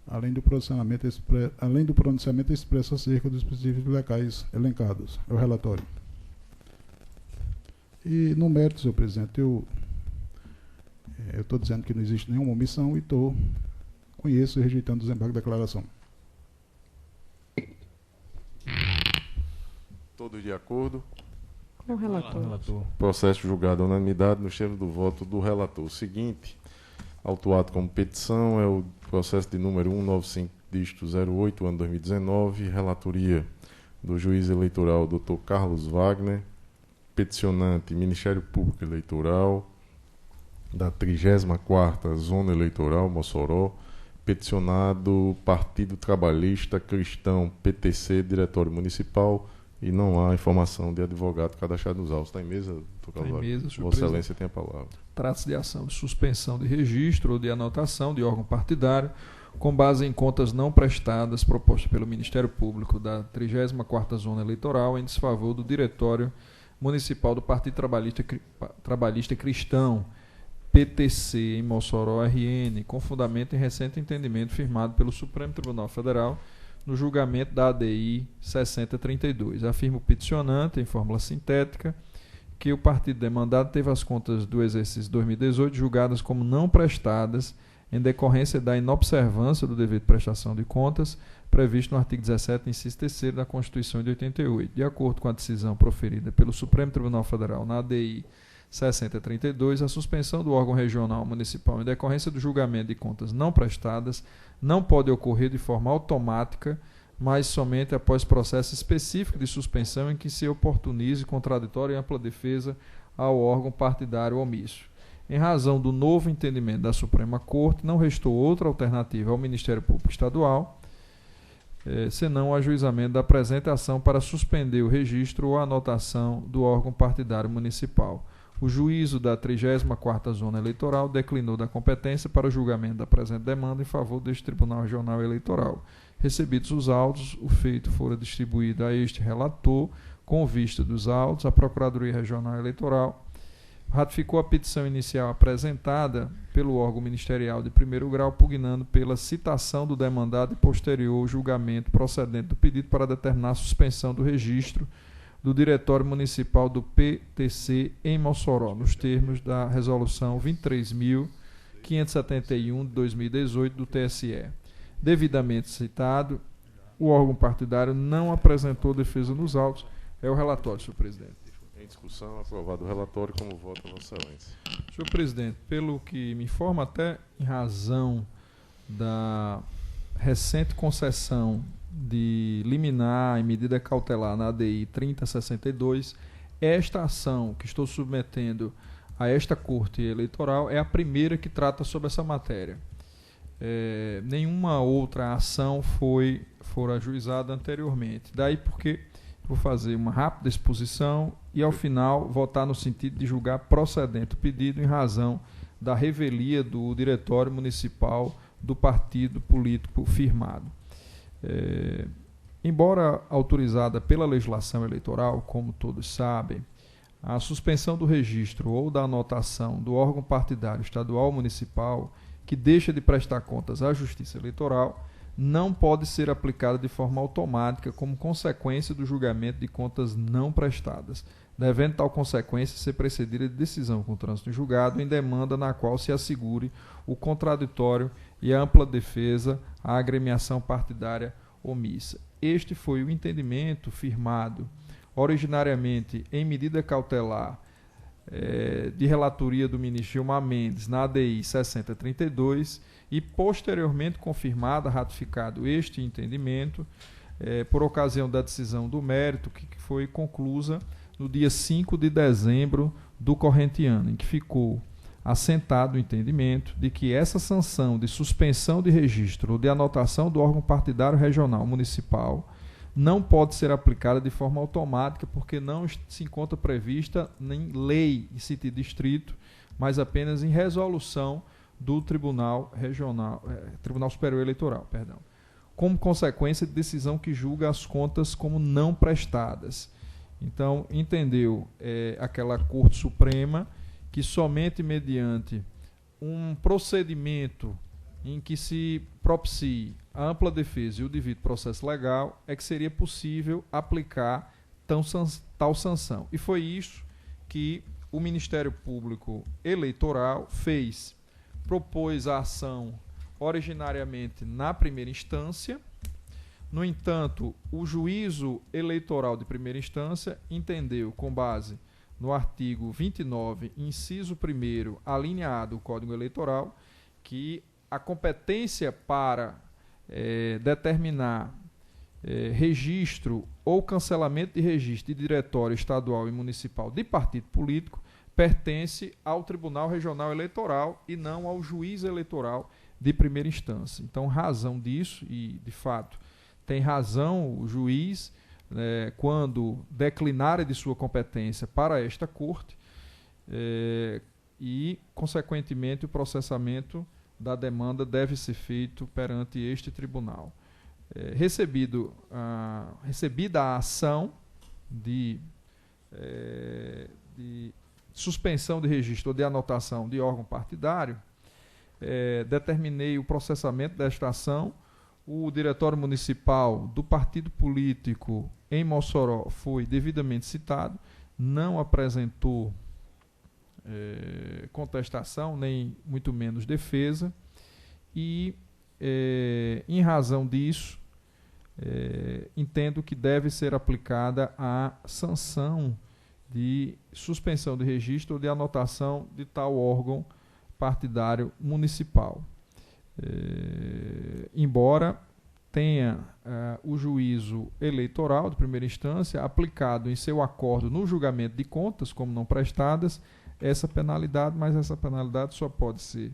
além do pronunciamento expresso acerca dos específicos locais elencados. É o relatório. E no mérito, senhor presidente, eu estou dizendo que não existe nenhuma omissão e conheço e rejeitando o desembarque da declaração. Todos de acordo? Com o relator. Processo julgado à unanimidade nos termos do voto do relator. O seguinte, autuado como petição, é o processo de número 195, dígito 08, ano 2019, relatoria do juiz eleitoral Dr. Carlos Wagner, peticionante Ministério Público Eleitoral, da 34ª Zona Eleitoral, Mossoró, peticionado Partido Trabalhista Cristão, PTC, Diretório Municipal, e não há informação de advogado cadastrado nos autos. Está em mesa, doutor Carlos Wagner? Vossa Excelência tem a palavra. Trata-se de ação de suspensão de registro ou de anotação de órgão partidário com base em contas não prestadas propostas pelo Ministério Público da 34ª Zona Eleitoral em desfavor do Diretório Municipal do Partido Trabalhista Cristão, PTC, em Mossoró, RN, com fundamento em recente entendimento firmado pelo Supremo Tribunal Federal no julgamento da ADI 6032. Afirma o peticionante, em fórmula sintética, que o partido demandado teve as contas do exercício 2018 julgadas como não prestadas em decorrência da inobservância do dever de prestação de contas previsto no artigo 17, inciso 3º da Constituição de 88. De acordo com a decisão proferida pelo Supremo Tribunal Federal na ADI 6032, a suspensão do órgão regional municipal em decorrência do julgamento de contas não prestadas não pode ocorrer de forma automática, mas somente após processo específico de suspensão em que se oportunize contraditória e ampla defesa ao órgão partidário omisso. Em razão do novo entendimento da Suprema Corte, não restou outra alternativa ao Ministério Público Estadual, senão o ajuizamento da presente ação para suspender o registro ou a anotação do órgão partidário municipal. O juízo da 34ª Zona Eleitoral declinou da competência para o julgamento da presente demanda em favor deste Tribunal Regional Eleitoral. Recebidos os autos, o feito fora distribuído a este relator, com vista dos autos, a Procuradoria Regional Eleitoral ratificou a petição inicial apresentada pelo órgão ministerial de primeiro grau, pugnando pela citação do demandado e posterior julgamento procedente do pedido para determinar a suspensão do registro do Diretório Municipal do PTC em Mossoró, nos termos da Resolução 23.571 de 2018 do TSE. Devidamente citado, o órgão partidário não apresentou defesa nos autos. É o relatório, senhor presidente. Em discussão, aprovado o relatório, como vota Vossa Excelência. Senhor presidente, pelo que me informa, até em razão da recente concessão de liminar e medida cautelar na ADI 3062, esta ação que estou submetendo a esta Corte Eleitoral é a primeira que trata sobre essa matéria. Nenhuma outra ação foi ajuizada anteriormente. Daí porque vou fazer uma rápida exposição e, ao final, votar no sentido de julgar procedente o pedido em razão da revelia do Diretório Municipal do partido político firmado. Embora autorizada pela legislação eleitoral, como todos sabem, a suspensão do registro ou da anotação do órgão partidário estadual ou municipal que deixa de prestar contas à Justiça Eleitoral não pode ser aplicada de forma automática como consequência do julgamento de contas não prestadas, devendo tal consequência ser precedida de decisão com trânsito em julgado em demanda na qual se assegure o contraditório e a ampla defesa à agremiação partidária omissa. Este foi o entendimento firmado originariamente em medida cautelar de relatoria do ministro Gilmar Mendes na ADI 6032 e posteriormente confirmado, ratificado este entendimento por ocasião da decisão do mérito que foi conclusa no dia 5 de dezembro do corrente ano, em que ficou assentado o entendimento de que essa sanção de suspensão de registro ou de anotação do órgão partidário regional municipal não pode ser aplicada de forma automática porque não se encontra prevista em lei em sentido estrito, mas apenas em resolução do Tribunal Superior Eleitoral, como consequência de decisão que julga as contas como não prestadas. Então, entendeu aquela Corte Suprema que somente mediante um procedimento em que se propicie a ampla defesa e o devido processo legal, é que seria possível aplicar tal sanção. E foi isso que o Ministério Público Eleitoral fez. Propôs a ação originariamente na primeira instância. No entanto, o juízo eleitoral de primeira instância entendeu, com base no artigo 29, inciso 1º, alínea A do Código Eleitoral, que a competência para determinar registro ou cancelamento de registro de diretório estadual e municipal de partido político pertence ao Tribunal Regional Eleitoral e não ao juiz eleitoral de primeira instância. Então, razão disso, e de fato tem razão o juiz quando declinar de sua competência para esta corte e, consequentemente, o processamento da demanda deve ser feito perante este tribunal. Recebida a ação de suspensão de registro ou de anotação de órgão partidário, determinei o processamento desta ação. O diretório municipal do partido político em Mossoró foi devidamente citado, não apresentou contestação, nem muito menos defesa, e, em razão disso, entendo que deve ser aplicada a sanção de suspensão de registro ou de anotação de tal órgão partidário municipal. Embora tenha o juízo eleitoral de primeira instância aplicado em seu acordo no julgamento de contas como não prestadas essa penalidade, mas essa penalidade só pode ser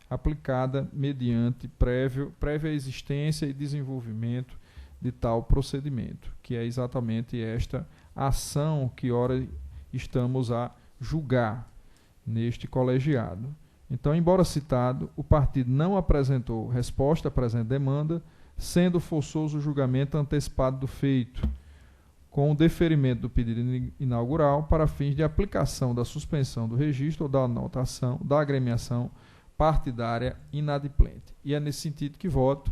aplicada mediante prévia existência e desenvolvimento de tal procedimento, que é exatamente esta ação que ora estamos a julgar neste colegiado. Então, embora citado, o partido não apresentou resposta à presente demanda, sendo forçoso o julgamento antecipado do feito, com o deferimento do pedido inaugural para fins de aplicação da suspensão do registro ou da anotação da agremiação partidária inadimplente. E é nesse sentido que voto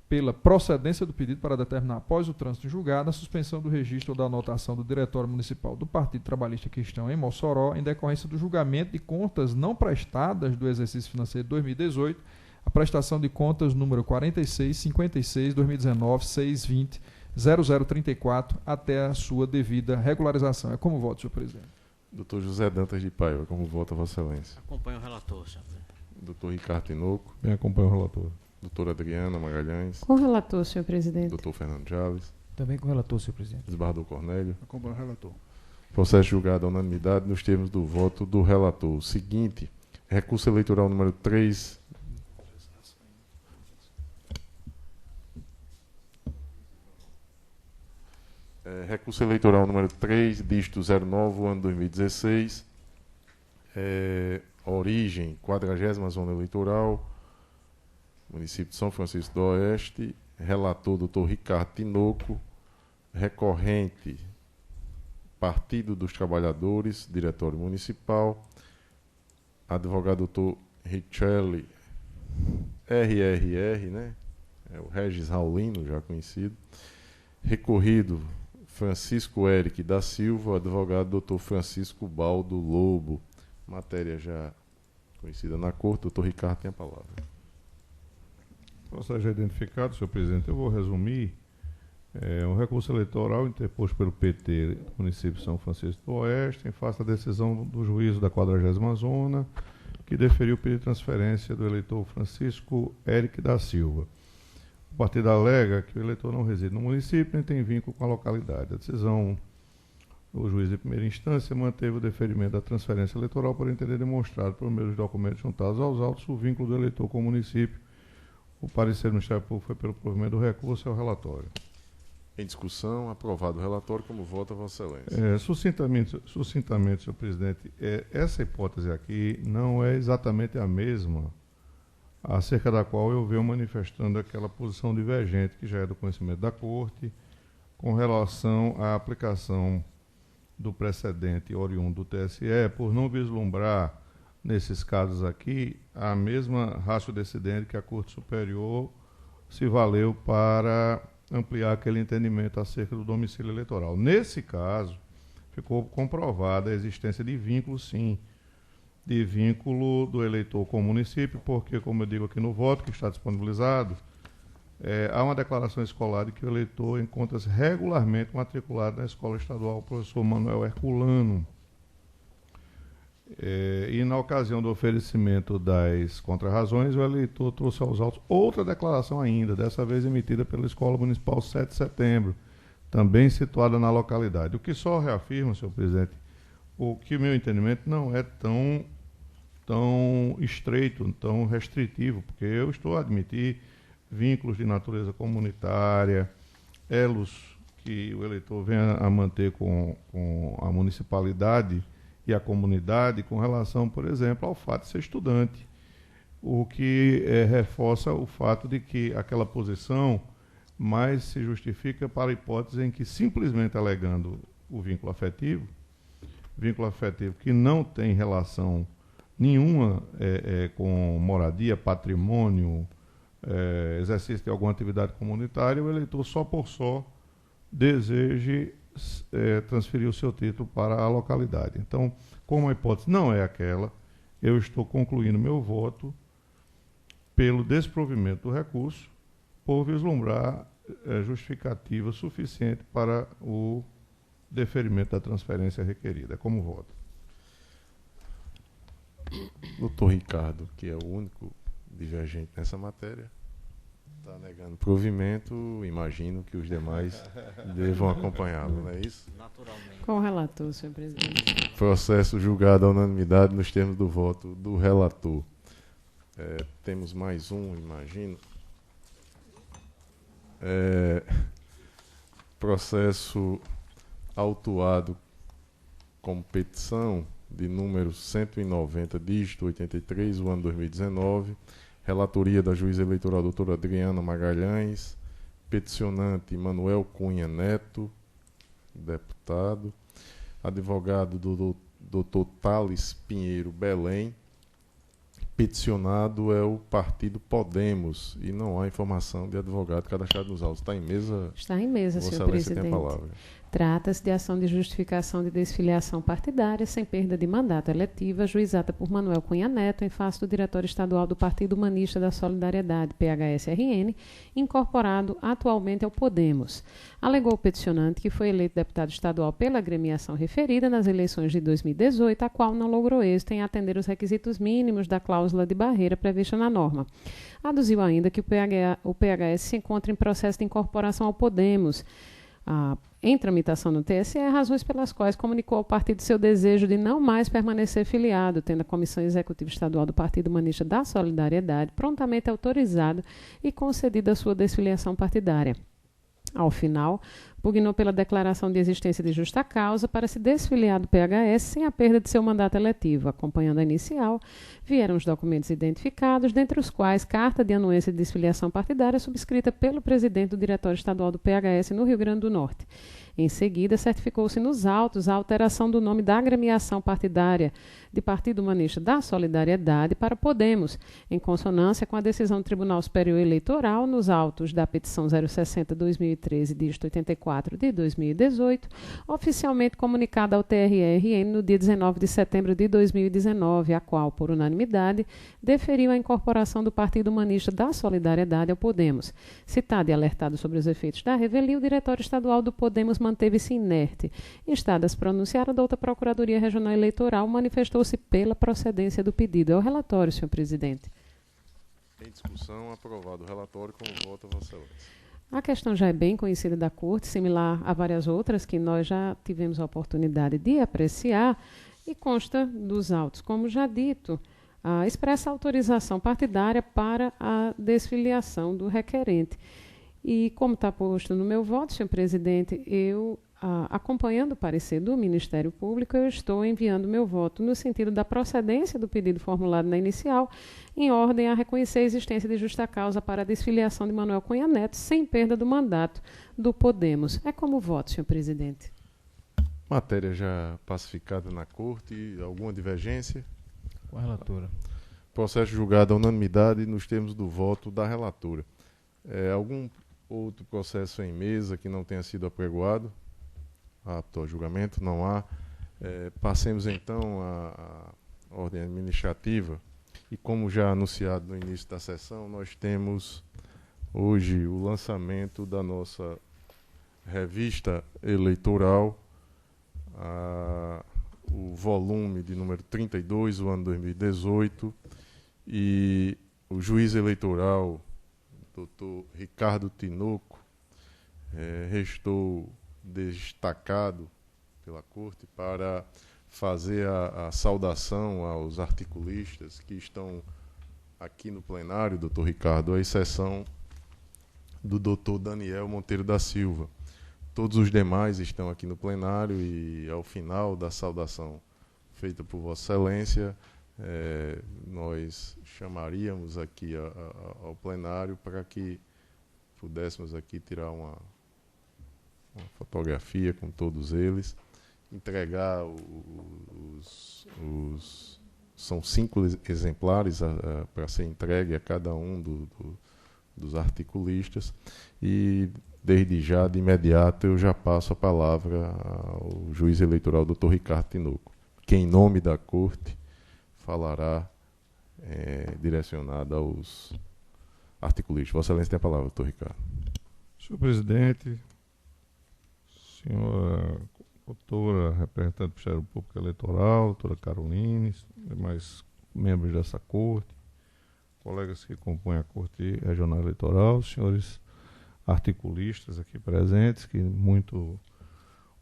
pela procedência do pedido para determinar, após o trânsito em julgado, a suspensão do registro ou da anotação do Diretório Municipal do Partido Trabalhista Cristão em Mossoró, em decorrência do julgamento de contas não prestadas do exercício financeiro de 2018, a prestação de contas número 46, 56, 2019, 620, 0034, até a sua devida regularização. É como voto, senhor presidente. Doutor José Dantas de Paiva, como vota Vossa Excelência? Acompanho o relator, senhor presidente. Doutor Ricardo Tinoco. Bem, acompanho o relator. Doutora Adriana Magalhães. Com o relator, senhor presidente. Doutor Fernando Jales. Também com o relator, senhor presidente. Desembargador Cornélio. Acompanho o relator. Processo julgado à unanimidade nos termos do voto do relator. O seguinte, recurso eleitoral número 3... recurso eleitoral número 3, dígito 09, ano 2016. Origem, 40ª Zona Eleitoral, município de São Francisco do Oeste. Relator, doutor Ricardo Tinoco. Recorrente, Partido dos Trabalhadores, Diretório Municipal. Advogado, doutor Richelli, RRR, né? É o Regis Raulino, já conhecido. Recorrido, Francisco Eric da Silva. Advogado, doutor Francisco Baldo Lobo. Matéria já conhecida na corte. Doutor Ricardo tem a palavra. Processo já identificado, senhor presidente. Eu vou resumir. Um recurso eleitoral interposto pelo PT do município de São Francisco do Oeste em face da decisão do juízo da 40ª Zona, que deferiu o pedido de transferência do eleitor Francisco Eric da Silva. O partido alega que o eleitor não reside no município nem tem vínculo com a localidade. A decisão do juiz de primeira instância manteve o deferimento da transferência eleitoral por entender demonstrado por meio dos documentos juntados aos autos o vínculo do eleitor com o município. O parecer do Ministério Público foi pelo provimento do recurso ao relatório. Em discussão, aprovado o relatório. Como vota Vossa Excelência? Sucintamente, senhor presidente, essa hipótese aqui não é exatamente a mesma acerca da qual eu venho manifestando aquela posição divergente que já é do conhecimento da Corte com relação à aplicação do precedente oriundo do TSE por não vislumbrar nesses casos aqui, a mesma ratio decidente que a Corte Superior se valeu para ampliar aquele entendimento acerca do domicílio eleitoral. Nesse caso, ficou comprovada a existência de vínculo, sim, de vínculo do eleitor com o município, porque, como eu digo aqui no voto, que está disponibilizado, há uma declaração escolar de que o eleitor encontra-se regularmente matriculado na Escola Estadual Professor Manuel Herculano. E na ocasião do oferecimento das contrarrazões, o eleitor trouxe aos autos outra declaração ainda, dessa vez emitida pela Escola Municipal 7 de Setembro, também situada na localidade. O que só reafirma, senhor presidente, o que o meu entendimento não é tão estreito, tão restritivo, porque eu estou a admitir vínculos de natureza comunitária, elos que o eleitor venha a manter com a municipalidade e a comunidade com relação, por exemplo, ao fato de ser estudante, o que reforça o fato de que aquela posição mais se justifica para a hipótese em que, simplesmente alegando o vínculo afetivo que não tem relação nenhuma com moradia, patrimônio, exercício de alguma atividade comunitária, o eleitor só por só deseje transferir o seu título para a localidade. Então, como a hipótese não é aquela, eu estou concluindo meu voto pelo desprovimento do recurso, por vislumbrar justificativa suficiente para o deferimento da transferência requerida. É como voto. Doutor Ricardo, que é o único divergente nessa matéria, está negando provimento, imagino que os demais devam acompanhá-lo, não é isso? Naturalmente. Com o relator, senhor presidente. Processo julgado à unanimidade nos termos do voto do relator. Temos mais um, imagino. Processo autuado com petição de número 190, dígito 83, o ano 2019, relatoria da juíza eleitoral doutora Adriana Magalhães, peticionante Manuel Cunha Neto, deputado, advogado do doutor Thales Pinheiro Belém, peticionado é o partido Podemos e não há informação de advogado cadastrado nos autos. Está em mesa? Está em mesa, Vossa senhor Excelência tem a presidente. palavra. Trata-se de ação de justificação de desfiliação partidária sem perda de mandato eletiva, ajuizada por Manuel Cunha Neto, em face do Diretório Estadual do Partido Humanista da Solidariedade, PHS-RN, incorporado atualmente ao Podemos. Alegou o peticionante que foi eleito deputado estadual pela agremiação referida nas eleições de 2018, a qual não logrou êxito em atender os requisitos mínimos da cláusula de barreira prevista na norma. Aduziu ainda que o PHS se encontra em processo de incorporação ao Podemos, em tramitação no TSE, razões pelas quais comunicou ao partido seu desejo de não mais permanecer filiado, tendo a Comissão Executiva Estadual do Partido Humanista da Solidariedade prontamente autorizado e concedido a sua desfiliação partidária. Ao final, pugnou pela declaração de existência de justa causa para se desfiliar do PHS sem a perda de seu mandato eletivo. Acompanhando a inicial, vieram os documentos identificados, dentre os quais carta de anuência de desfiliação partidária subscrita pelo presidente do Diretório Estadual do PHS no Rio Grande do Norte. Em seguida, certificou-se nos autos a alteração do nome da agremiação partidária de Partido Humanista da Solidariedade para Podemos, em consonância com a decisão do Tribunal Superior Eleitoral nos autos da petição 060-2013, dígito 84 de 2018, oficialmente comunicada ao TRE-RN no dia 19 de setembro de 2019, a qual, por unanimidade, deferiu a incorporação do Partido Humanista da Solidariedade ao Podemos. Citado e alertado sobre os efeitos da revelia, o Diretório Estadual do Podemos manteve-se inerte. Instado a se pronunciar, a douta Procuradoria Regional Eleitoral manifestou-se pela procedência do pedido. É o relatório, senhor presidente. Em discussão, aprovado o relatório com voto, Vossa Excelência. A questão já é bem conhecida da Corte, similar a várias outras que nós já tivemos a oportunidade de apreciar e consta dos autos. Como já dito, expressa autorização partidária para a desfiliação do requerente. E como está posto no meu voto, senhor presidente, eu, acompanhando o parecer do Ministério Público, eu estou enviando meu voto no sentido da procedência do pedido formulado na inicial, em ordem a reconhecer a existência de justa causa para a desfiliação de Manuel Cunha Neto, sem perda do mandato do Podemos. É como voto, senhor presidente. Matéria já pacificada na Corte, alguma divergência? Com a relatora. Processo julgado à unanimidade nos termos do voto da relatora. Algum outro processo em mesa que não tenha sido apregoado? Apto ao julgamento? Não há. Passemos então à ordem administrativa. E como já anunciado no início da sessão, nós temos hoje o lançamento da nossa revista eleitoral, o volume de número 32, o ano 2018, e o juiz eleitoral, doutor Ricardo Tinoco, restou destacado pela Corte para fazer a saudação aos articulistas que estão aqui no plenário, doutor Ricardo, à exceção do doutor Daniel Monteiro da Silva. Todos os demais estão aqui no plenário e, ao final da saudação feita por Vossa Excelência, nós chamaríamos aqui ao plenário para que pudéssemos aqui tirar uma fotografia com todos eles, entregar são 5 exemplares para ser entregue a cada um dos articulistas, e desde já, de imediato, eu já passo a palavra ao juiz eleitoral, doutor Ricardo Tinoco, que em nome da Corte falará direcionado aos articulistas. Vossa Excelência tem a palavra, doutor Ricardo. Senhor presidente, senhora doutora representante do Ministério Público Eleitoral, doutora Caroline, demais membros dessa Corte, colegas que compõem a Corte Regional Eleitoral, senhores articulistas aqui presentes, que muito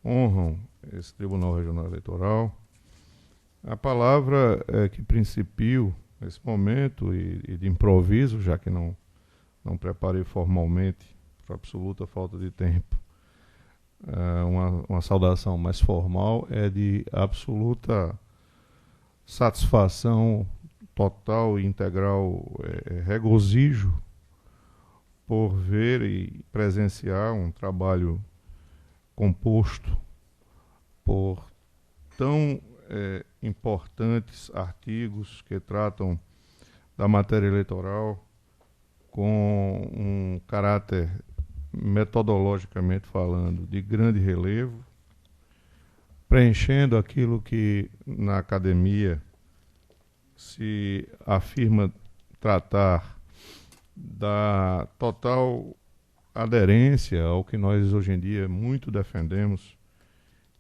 honram esse Tribunal Regional Eleitoral. A palavra que principio nesse momento e de improviso, já que não preparei formalmente, por absoluta falta de tempo, uma saudação mais formal, é de absoluta satisfação total e integral, regozijo por ver e presenciar um trabalho composto por tão importantes artigos que tratam da matéria eleitoral com um caráter, metodologicamente falando, de grande relevo, preenchendo aquilo que na academia se afirma tratar da total aderência ao que nós hoje em dia muito defendemos,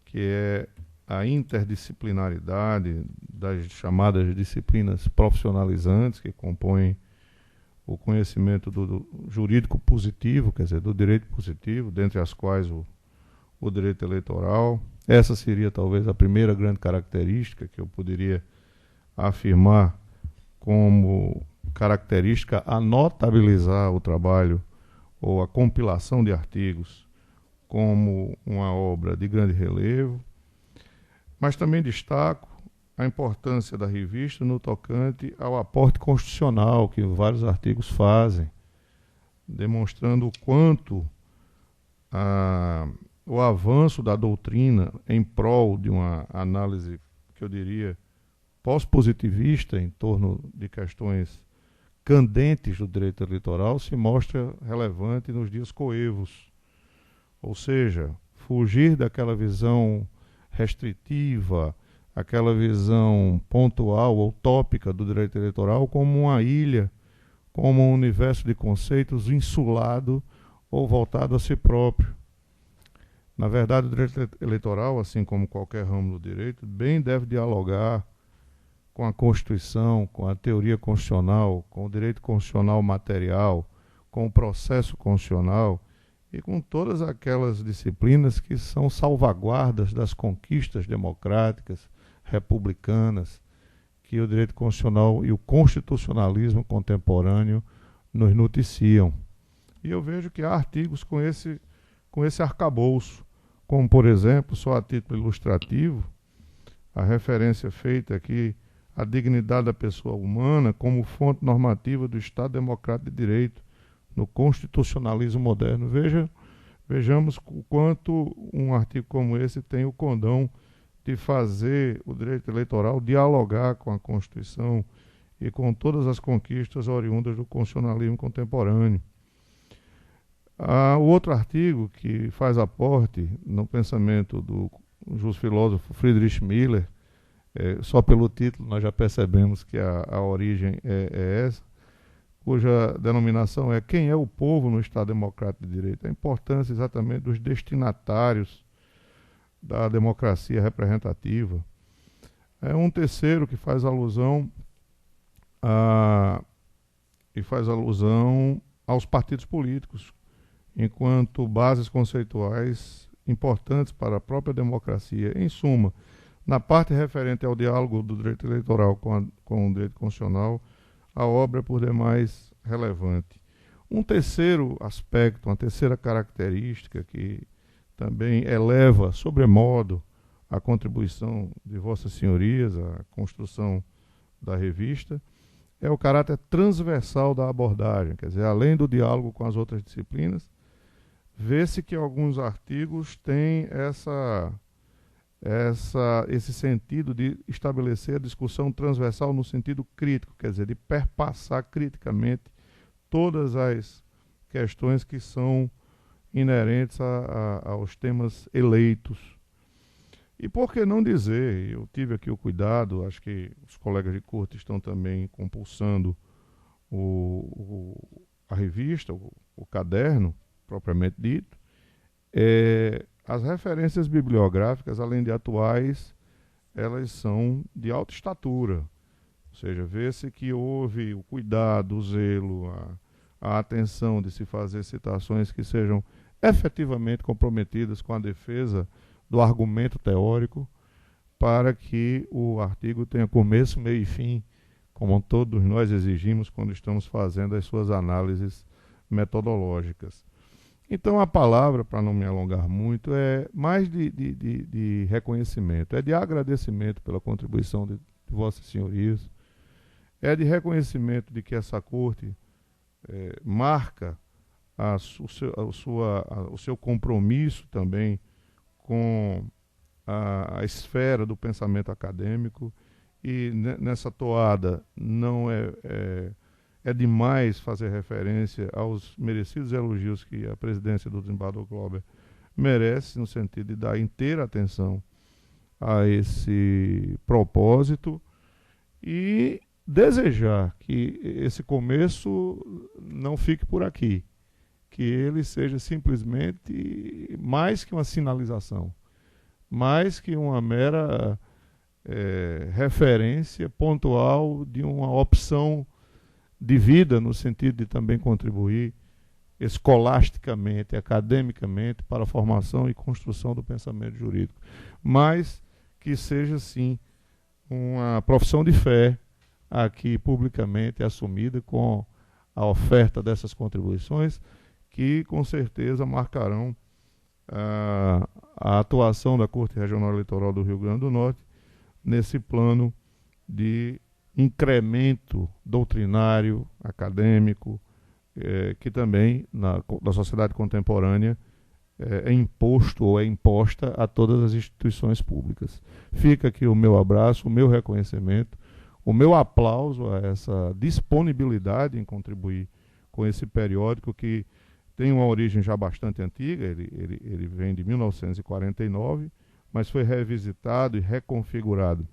que é a interdisciplinaridade das chamadas disciplinas profissionalizantes que compõem o conhecimento do jurídico positivo, quer dizer, do direito positivo, dentre as quais o direito eleitoral. Essa seria talvez a primeira grande característica que eu poderia afirmar como característica a notabilizar o trabalho ou a compilação de artigos como uma obra de grande relevo. Mas também destaco a importância da revista no tocante ao aporte constitucional que vários artigos fazem, demonstrando o quanto o avanço da doutrina em prol de uma análise, que eu diria, pós-positivista em torno de questões candentes do direito eleitoral se mostra relevante nos dias coevos. Ou seja, fugir daquela visão restritiva, aquela visão pontual ou tópica do direito eleitoral como uma ilha, como um universo de conceitos insulado ou voltado a si próprio. Na verdade, o direito eleitoral, assim como qualquer ramo do direito, bem deve dialogar com a Constituição, com a teoria constitucional, com o direito constitucional material, com o processo constitucional e com todas aquelas disciplinas que são salvaguardas das conquistas democráticas, republicanas, que o direito constitucional e o constitucionalismo contemporâneo nos noticiam. E eu vejo que há artigos com esse arcabouço, como, por exemplo, só a título ilustrativo, a referência feita aqui à dignidade da pessoa humana como fonte normativa do Estado Democrático de Direito no constitucionalismo moderno. Vejamos o quanto um artigo como esse tem o condão de fazer o direito eleitoral dialogar com a Constituição e com todas as conquistas oriundas do constitucionalismo contemporâneo. O outro artigo que faz aporte no pensamento do justo filósofo Friedrich Miller, só pelo título nós já percebemos que a origem é essa, cuja denominação é Quem é o povo no Estado Democrático de Direito? A importância exatamente dos destinatários da democracia representativa. Um terceiro que faz alusão aos partidos políticos, enquanto bases conceituais importantes para a própria democracia. Em suma, na parte referente ao diálogo do direito eleitoral com o direito constitucional, a obra é por demais relevante. Um terceiro aspecto, uma terceira característica que também eleva sobremodo a contribuição de Vossas Senhorias à construção da revista, é o caráter transversal da abordagem, quer dizer, além do diálogo com as outras disciplinas, vê-se que alguns artigos têm esse sentido de estabelecer a discussão transversal no sentido crítico, quer dizer, de perpassar criticamente todas as questões que são inerentes aos temas eleitos. E por que não dizer, eu tive aqui o cuidado, acho que os colegas de corte estão também compulsando a revista, o caderno, propriamente dito, as referências bibliográficas, além de atuais, elas são de alta estatura. Ou seja, vê-se que houve o cuidado, o zelo, a atenção de se fazer citações que sejam efetivamente comprometidas com a defesa do argumento teórico, para que o artigo tenha começo, meio e fim, como todos nós exigimos quando estamos fazendo as suas análises metodológicas. Então a palavra, para não me alongar muito, é mais de reconhecimento, é de agradecimento pela contribuição de Vossas Senhorias, é de reconhecimento de que essa corte marca o seu compromisso também com a esfera do pensamento acadêmico, e nessa toada não é demais fazer referência aos merecidos elogios que a presidência do desembargador Glauber merece, no sentido de dar inteira atenção a esse propósito e desejar que esse começo não fique por aqui, que ele seja simplesmente mais que uma sinalização, mais que uma mera referência pontual de uma opção de vida, no sentido de também contribuir escolasticamente, academicamente, para a formação e construção do pensamento jurídico, mas que seja, sim, uma profissão de fé aqui publicamente assumida com a oferta dessas contribuições, que com certeza marcarão a atuação da Corte Regional Eleitoral do Rio Grande do Norte nesse plano de incremento doutrinário, acadêmico, que também na sociedade contemporânea é imposto ou é imposta a todas as instituições públicas. Fica aqui o meu abraço, o meu reconhecimento, o meu aplauso a essa disponibilidade em contribuir com esse periódico que tem uma origem já bastante antiga, ele vem de 1949, mas foi revisitado e reconfigurado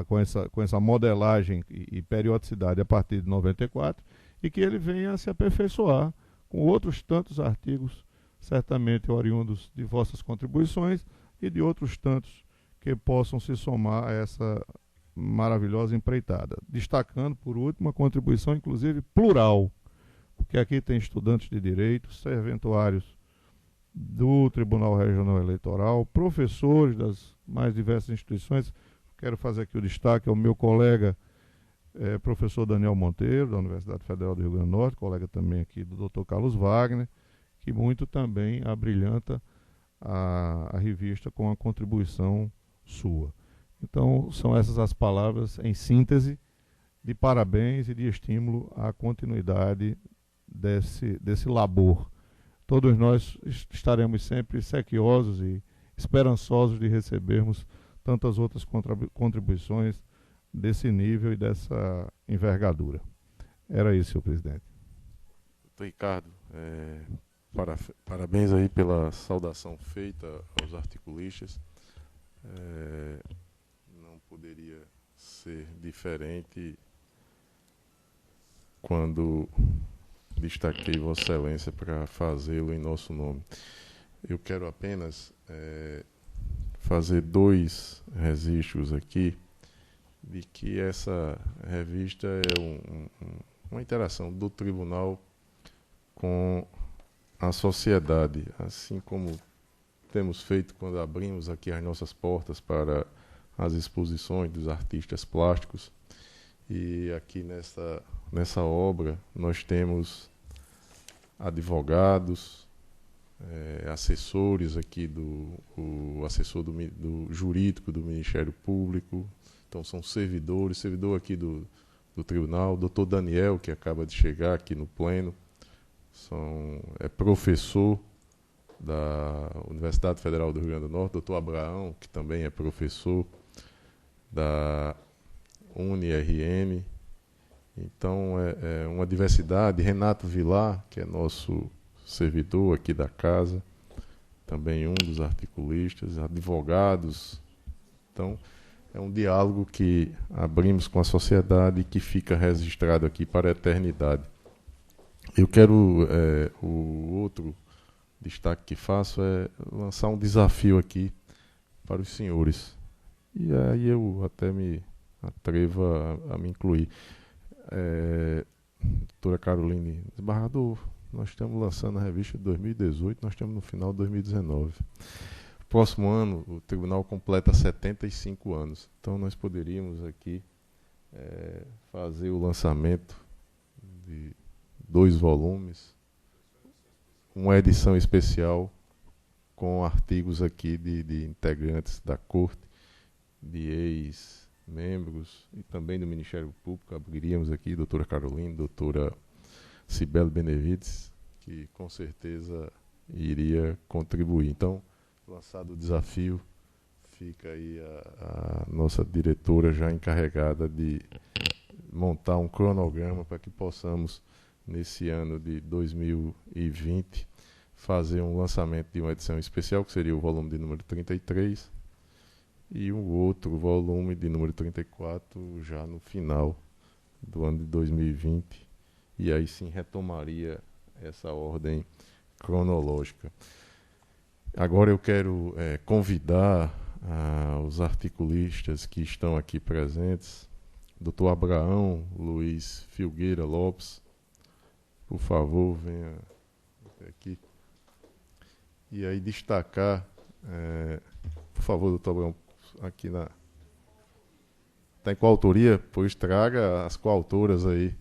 com essa modelagem e periodicidade a partir de 94, e que ele venha a se aperfeiçoar com outros tantos artigos, certamente oriundos de vossas contribuições e de outros tantos que possam se somar a essa maravilhosa empreitada. Destacando, por último, a contribuição, inclusive, plural, porque aqui tem estudantes de direito, serventuários do Tribunal Regional Eleitoral, professores das mais diversas instituições. Quero fazer aqui o destaque ao meu colega, professor Daniel Monteiro, da Universidade Federal do Rio Grande do Norte, colega também aqui do Dr. Carlos Wagner, que muito também abrilhanta a revista com a contribuição sua. Então, são essas as palavras, em síntese, de parabéns e de estímulo à continuidade desse labor. Todos nós estaremos sempre sequiosos e esperançosos de recebermos tantas outras contribuições desse nível e dessa envergadura. Era isso, senhor presidente. Doutor Ricardo, parabéns aí pela saudação feita aos articulistas. Não poderia ser diferente quando destaquei Vossa Excelência para fazê-lo em nosso nome. Eu quero apenas fazer 2 registros aqui de que essa revista é uma interação do tribunal com a sociedade, assim como temos feito quando abrimos aqui as nossas portas para as exposições dos artistas plásticos. E aqui nessa obra nós temos advogados, assessores aqui, o assessor do jurídico do Ministério Público, então são servidor aqui do tribunal, doutor Daniel, que acaba de chegar aqui no pleno, é professor da Universidade Federal do Rio Grande do Norte, doutor Abraão, que também é professor da UniRN. Então é uma diversidade. Renato Vilar, que é nosso servidor aqui da casa, também um dos articulistas, advogados. Então é um diálogo que abrimos com a sociedade e que fica registrado aqui para a eternidade. Eu quero, o outro destaque que faço é lançar um desafio aqui para os senhores. E aí eu até me atrevo a me incluir. Doutora Caroline, desembargador, nós estamos lançando a revista de 2018, nós estamos no final de 2019. Próximo ano, o tribunal completa 75 anos. Então, nós poderíamos aqui fazer o lançamento de 2 volumes, uma edição especial com artigos aqui de integrantes da Corte, de ex-membros e também do Ministério Público. Abriríamos aqui doutora Carolina, doutora Cibele Benevides, que com certeza iria contribuir. Então, lançado o desafio, fica aí a nossa diretora já encarregada de montar um cronograma para que possamos, nesse ano de 2020, fazer um lançamento de uma edição especial, que seria o volume de número 33, e um outro volume de número 34 já no final do ano de 2020, e aí sim retomaria essa ordem cronológica. Agora eu quero convidar os articulistas que estão aqui presentes, doutor Abraão Luiz Filgueira Lopes, por favor, venha aqui. E aí destacar, por favor, doutor Abraão, aqui está em coautoria? Pois traga as coautoras aí.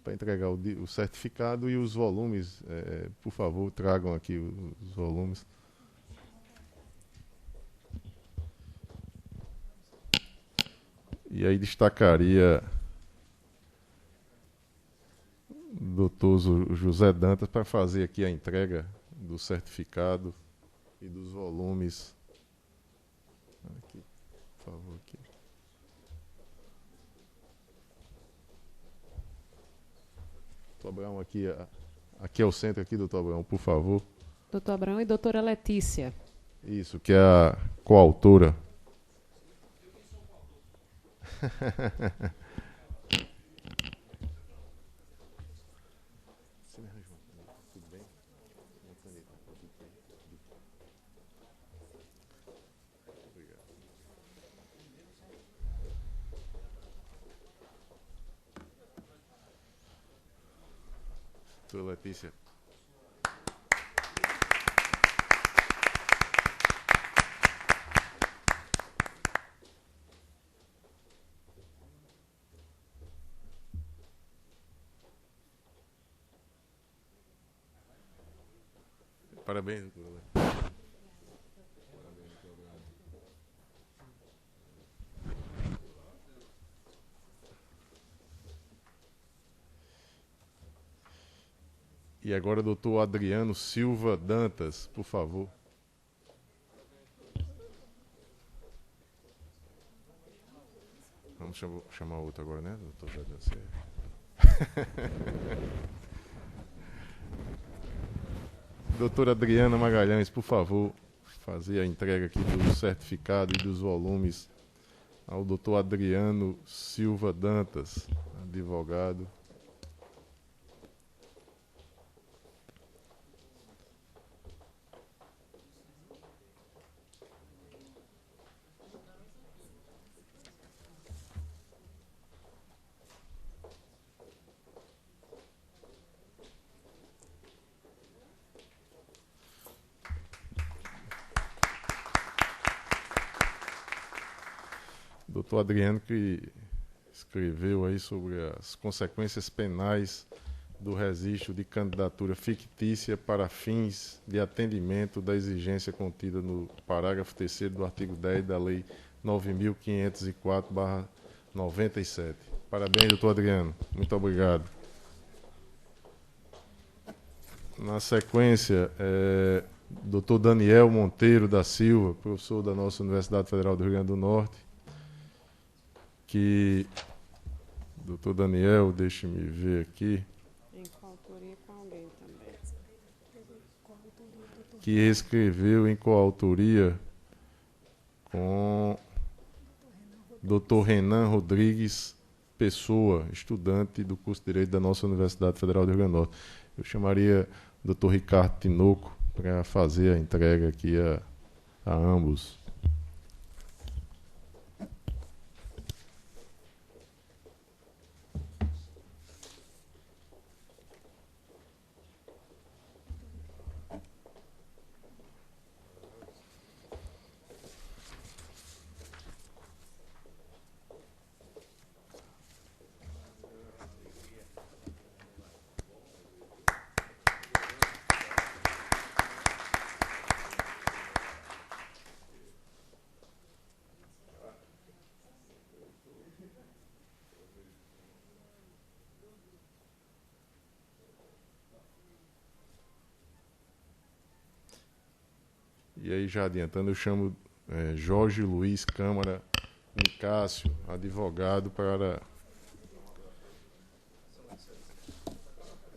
Para entregar o certificado e os volumes, por favor, tragam aqui os volumes. E aí destacaria o doutor José Dantas para fazer aqui a entrega do certificado e dos volumes. Aqui, por favor, aqui. Doutor Abraão, aqui é o centro, aqui, doutor Abraão, por favor. Doutor Abraão e doutora Letícia. Isso, que é a coautora. Doutora Letícia. Parabéns, doutora. E agora, doutor Adriano Silva Dantas, por favor. Vamos chamar outro agora, né, doutor Jadance? Doutora Adriana Magalhães, por favor, fazer a entrega aqui do certificado e dos volumes ao doutor Adriano Silva Dantas, advogado. Doutor Adriano, que escreveu aí sobre as consequências penais do registro de candidatura fictícia para fins de atendimento da exigência contida no parágrafo 3º do artigo 10 da Lei 9.504/97. Parabéns, doutor Adriano. Muito obrigado. Na sequência, doutor Daniel Monteiro da Silva, professor da nossa Universidade Federal do Rio Grande do Norte, que, doutor Daniel, deixe-me ver aqui, Em coautoria com alguém também. que escreveu em coautoria com doutor Renan Rodrigues Pessoa, estudante do curso de Direito da nossa Universidade Federal do Rio Grande do Norte. Eu chamaria o doutor Ricardo Tinoco para fazer a entrega aqui a ambos. E aí, já adiantando, eu chamo Jorge Luiz Câmara Nicásio, advogado, para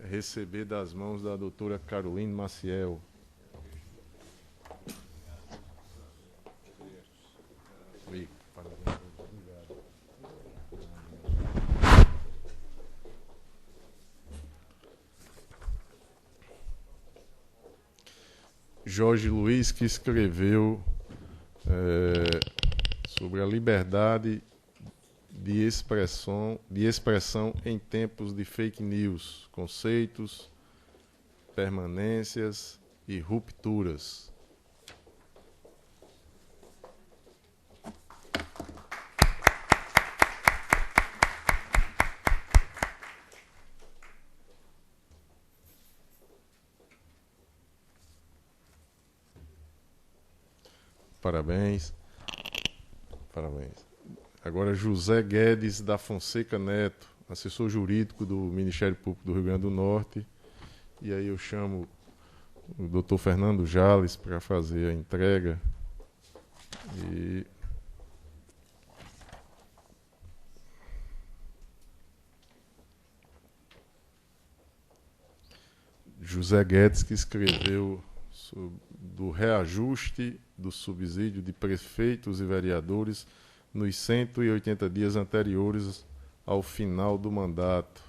receber das mãos da doutora Caroline Maciel. Oi, parabéns. Jorge Luiz, que escreveu sobre a liberdade de expressão em tempos de fake news, conceitos, permanências e rupturas. Parabéns. Parabéns. Agora, José Guedes da Fonseca Neto, assessor jurídico do Ministério Público do Rio Grande do Norte. E aí eu chamo o doutor Fernando Jales para fazer a entrega. E José Guedes, que escreveu do reajuste do subsídio de prefeitos e vereadores nos 180 dias anteriores ao final do mandato,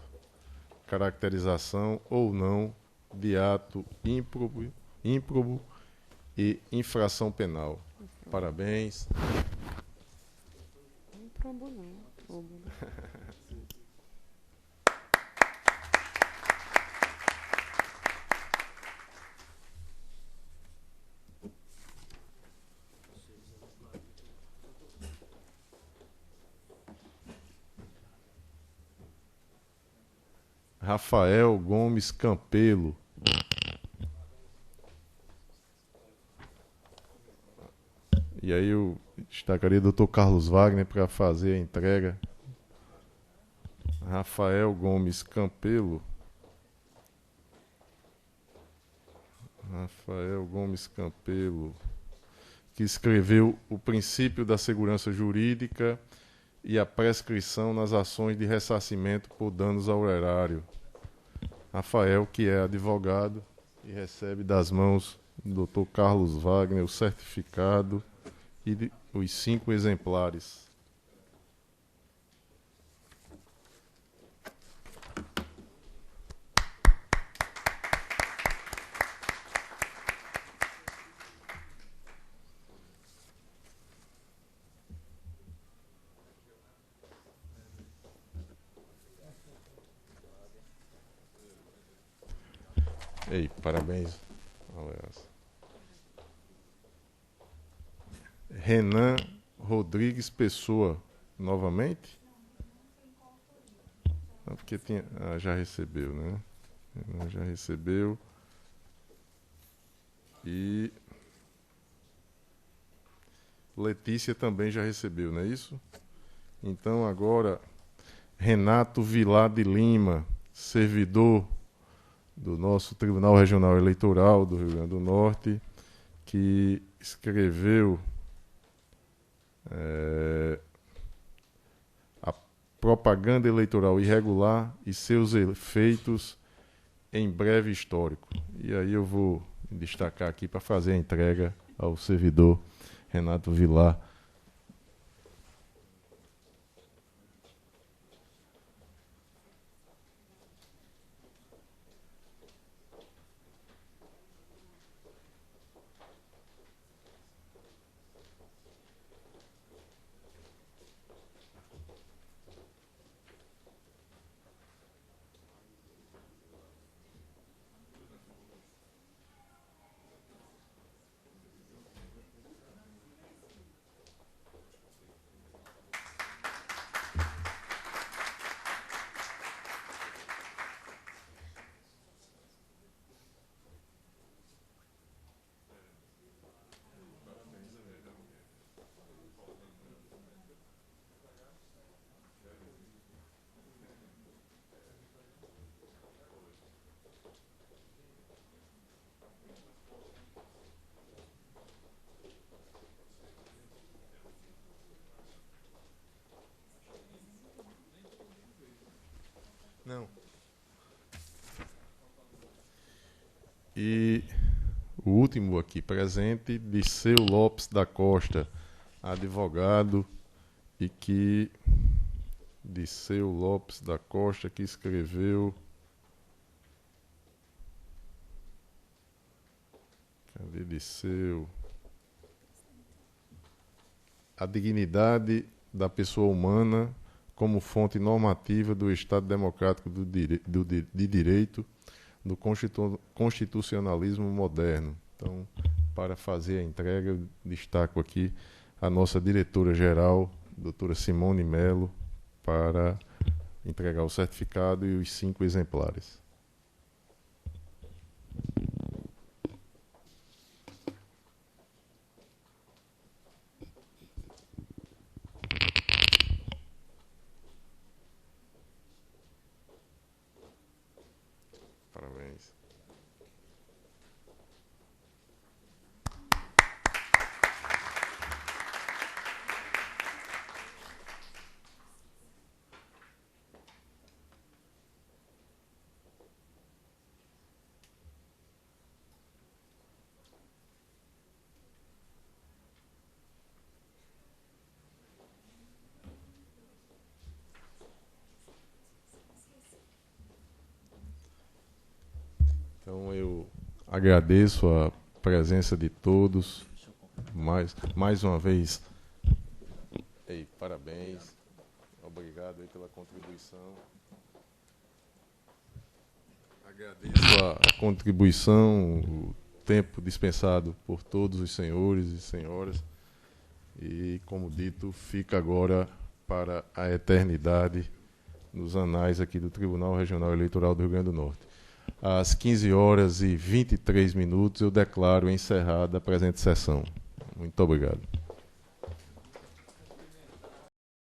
caracterização ou não de ato ímprobo e infração penal. Parabéns. Ímprobo não, ímprobo. Rafael Gomes Campelo. E aí eu destacaria o doutor Carlos Wagner para fazer a entrega. Rafael Gomes Campelo Rafael Gomes Campelo, que escreveu O Princípio da Segurança Jurídica e a Prescrição nas Ações de Ressarcimento por Danos ao Erário. Rafael, que é advogado e recebe das mãos do Dr. Carlos Wagner o certificado e os 5 exemplares. Ei, parabéns. Renan Rodrigues Pessoa, novamente? Não, porque tinha, já recebeu, né? Renan já recebeu. E Letícia também já recebeu, não é isso? Então agora, Renato Vilar de Lima, servidor do nosso Tribunal Regional Eleitoral do Rio Grande do Norte, que escreveu a propaganda eleitoral irregular e seus efeitos em breve histórico. E aí eu vou destacar aqui para fazer a entrega ao servidor Renato Vilar. Não. E o último aqui presente, Disseu Lopes da Costa, advogado, e que Disseu Lopes da Costa, que escreveu. Cadê Disseu? A dignidade da pessoa humana como fonte normativa do Estado Democrático de Direito, do constitucionalismo moderno. Então, para fazer a entrega, eu destaco aqui a nossa diretora-geral, doutora Simone Melo, para entregar o certificado e os 5 exemplares. Parabéns. Então eu agradeço a presença de todos, mais uma vez. Ei, parabéns, obrigado aí pela contribuição. Agradeço a contribuição, o tempo dispensado por todos os senhores e senhoras. E, como dito, fica agora para a eternidade nos anais aqui do Tribunal Regional Eleitoral do Rio Grande do Norte. Às 15h23, eu declaro encerrada a presente sessão. Muito obrigado.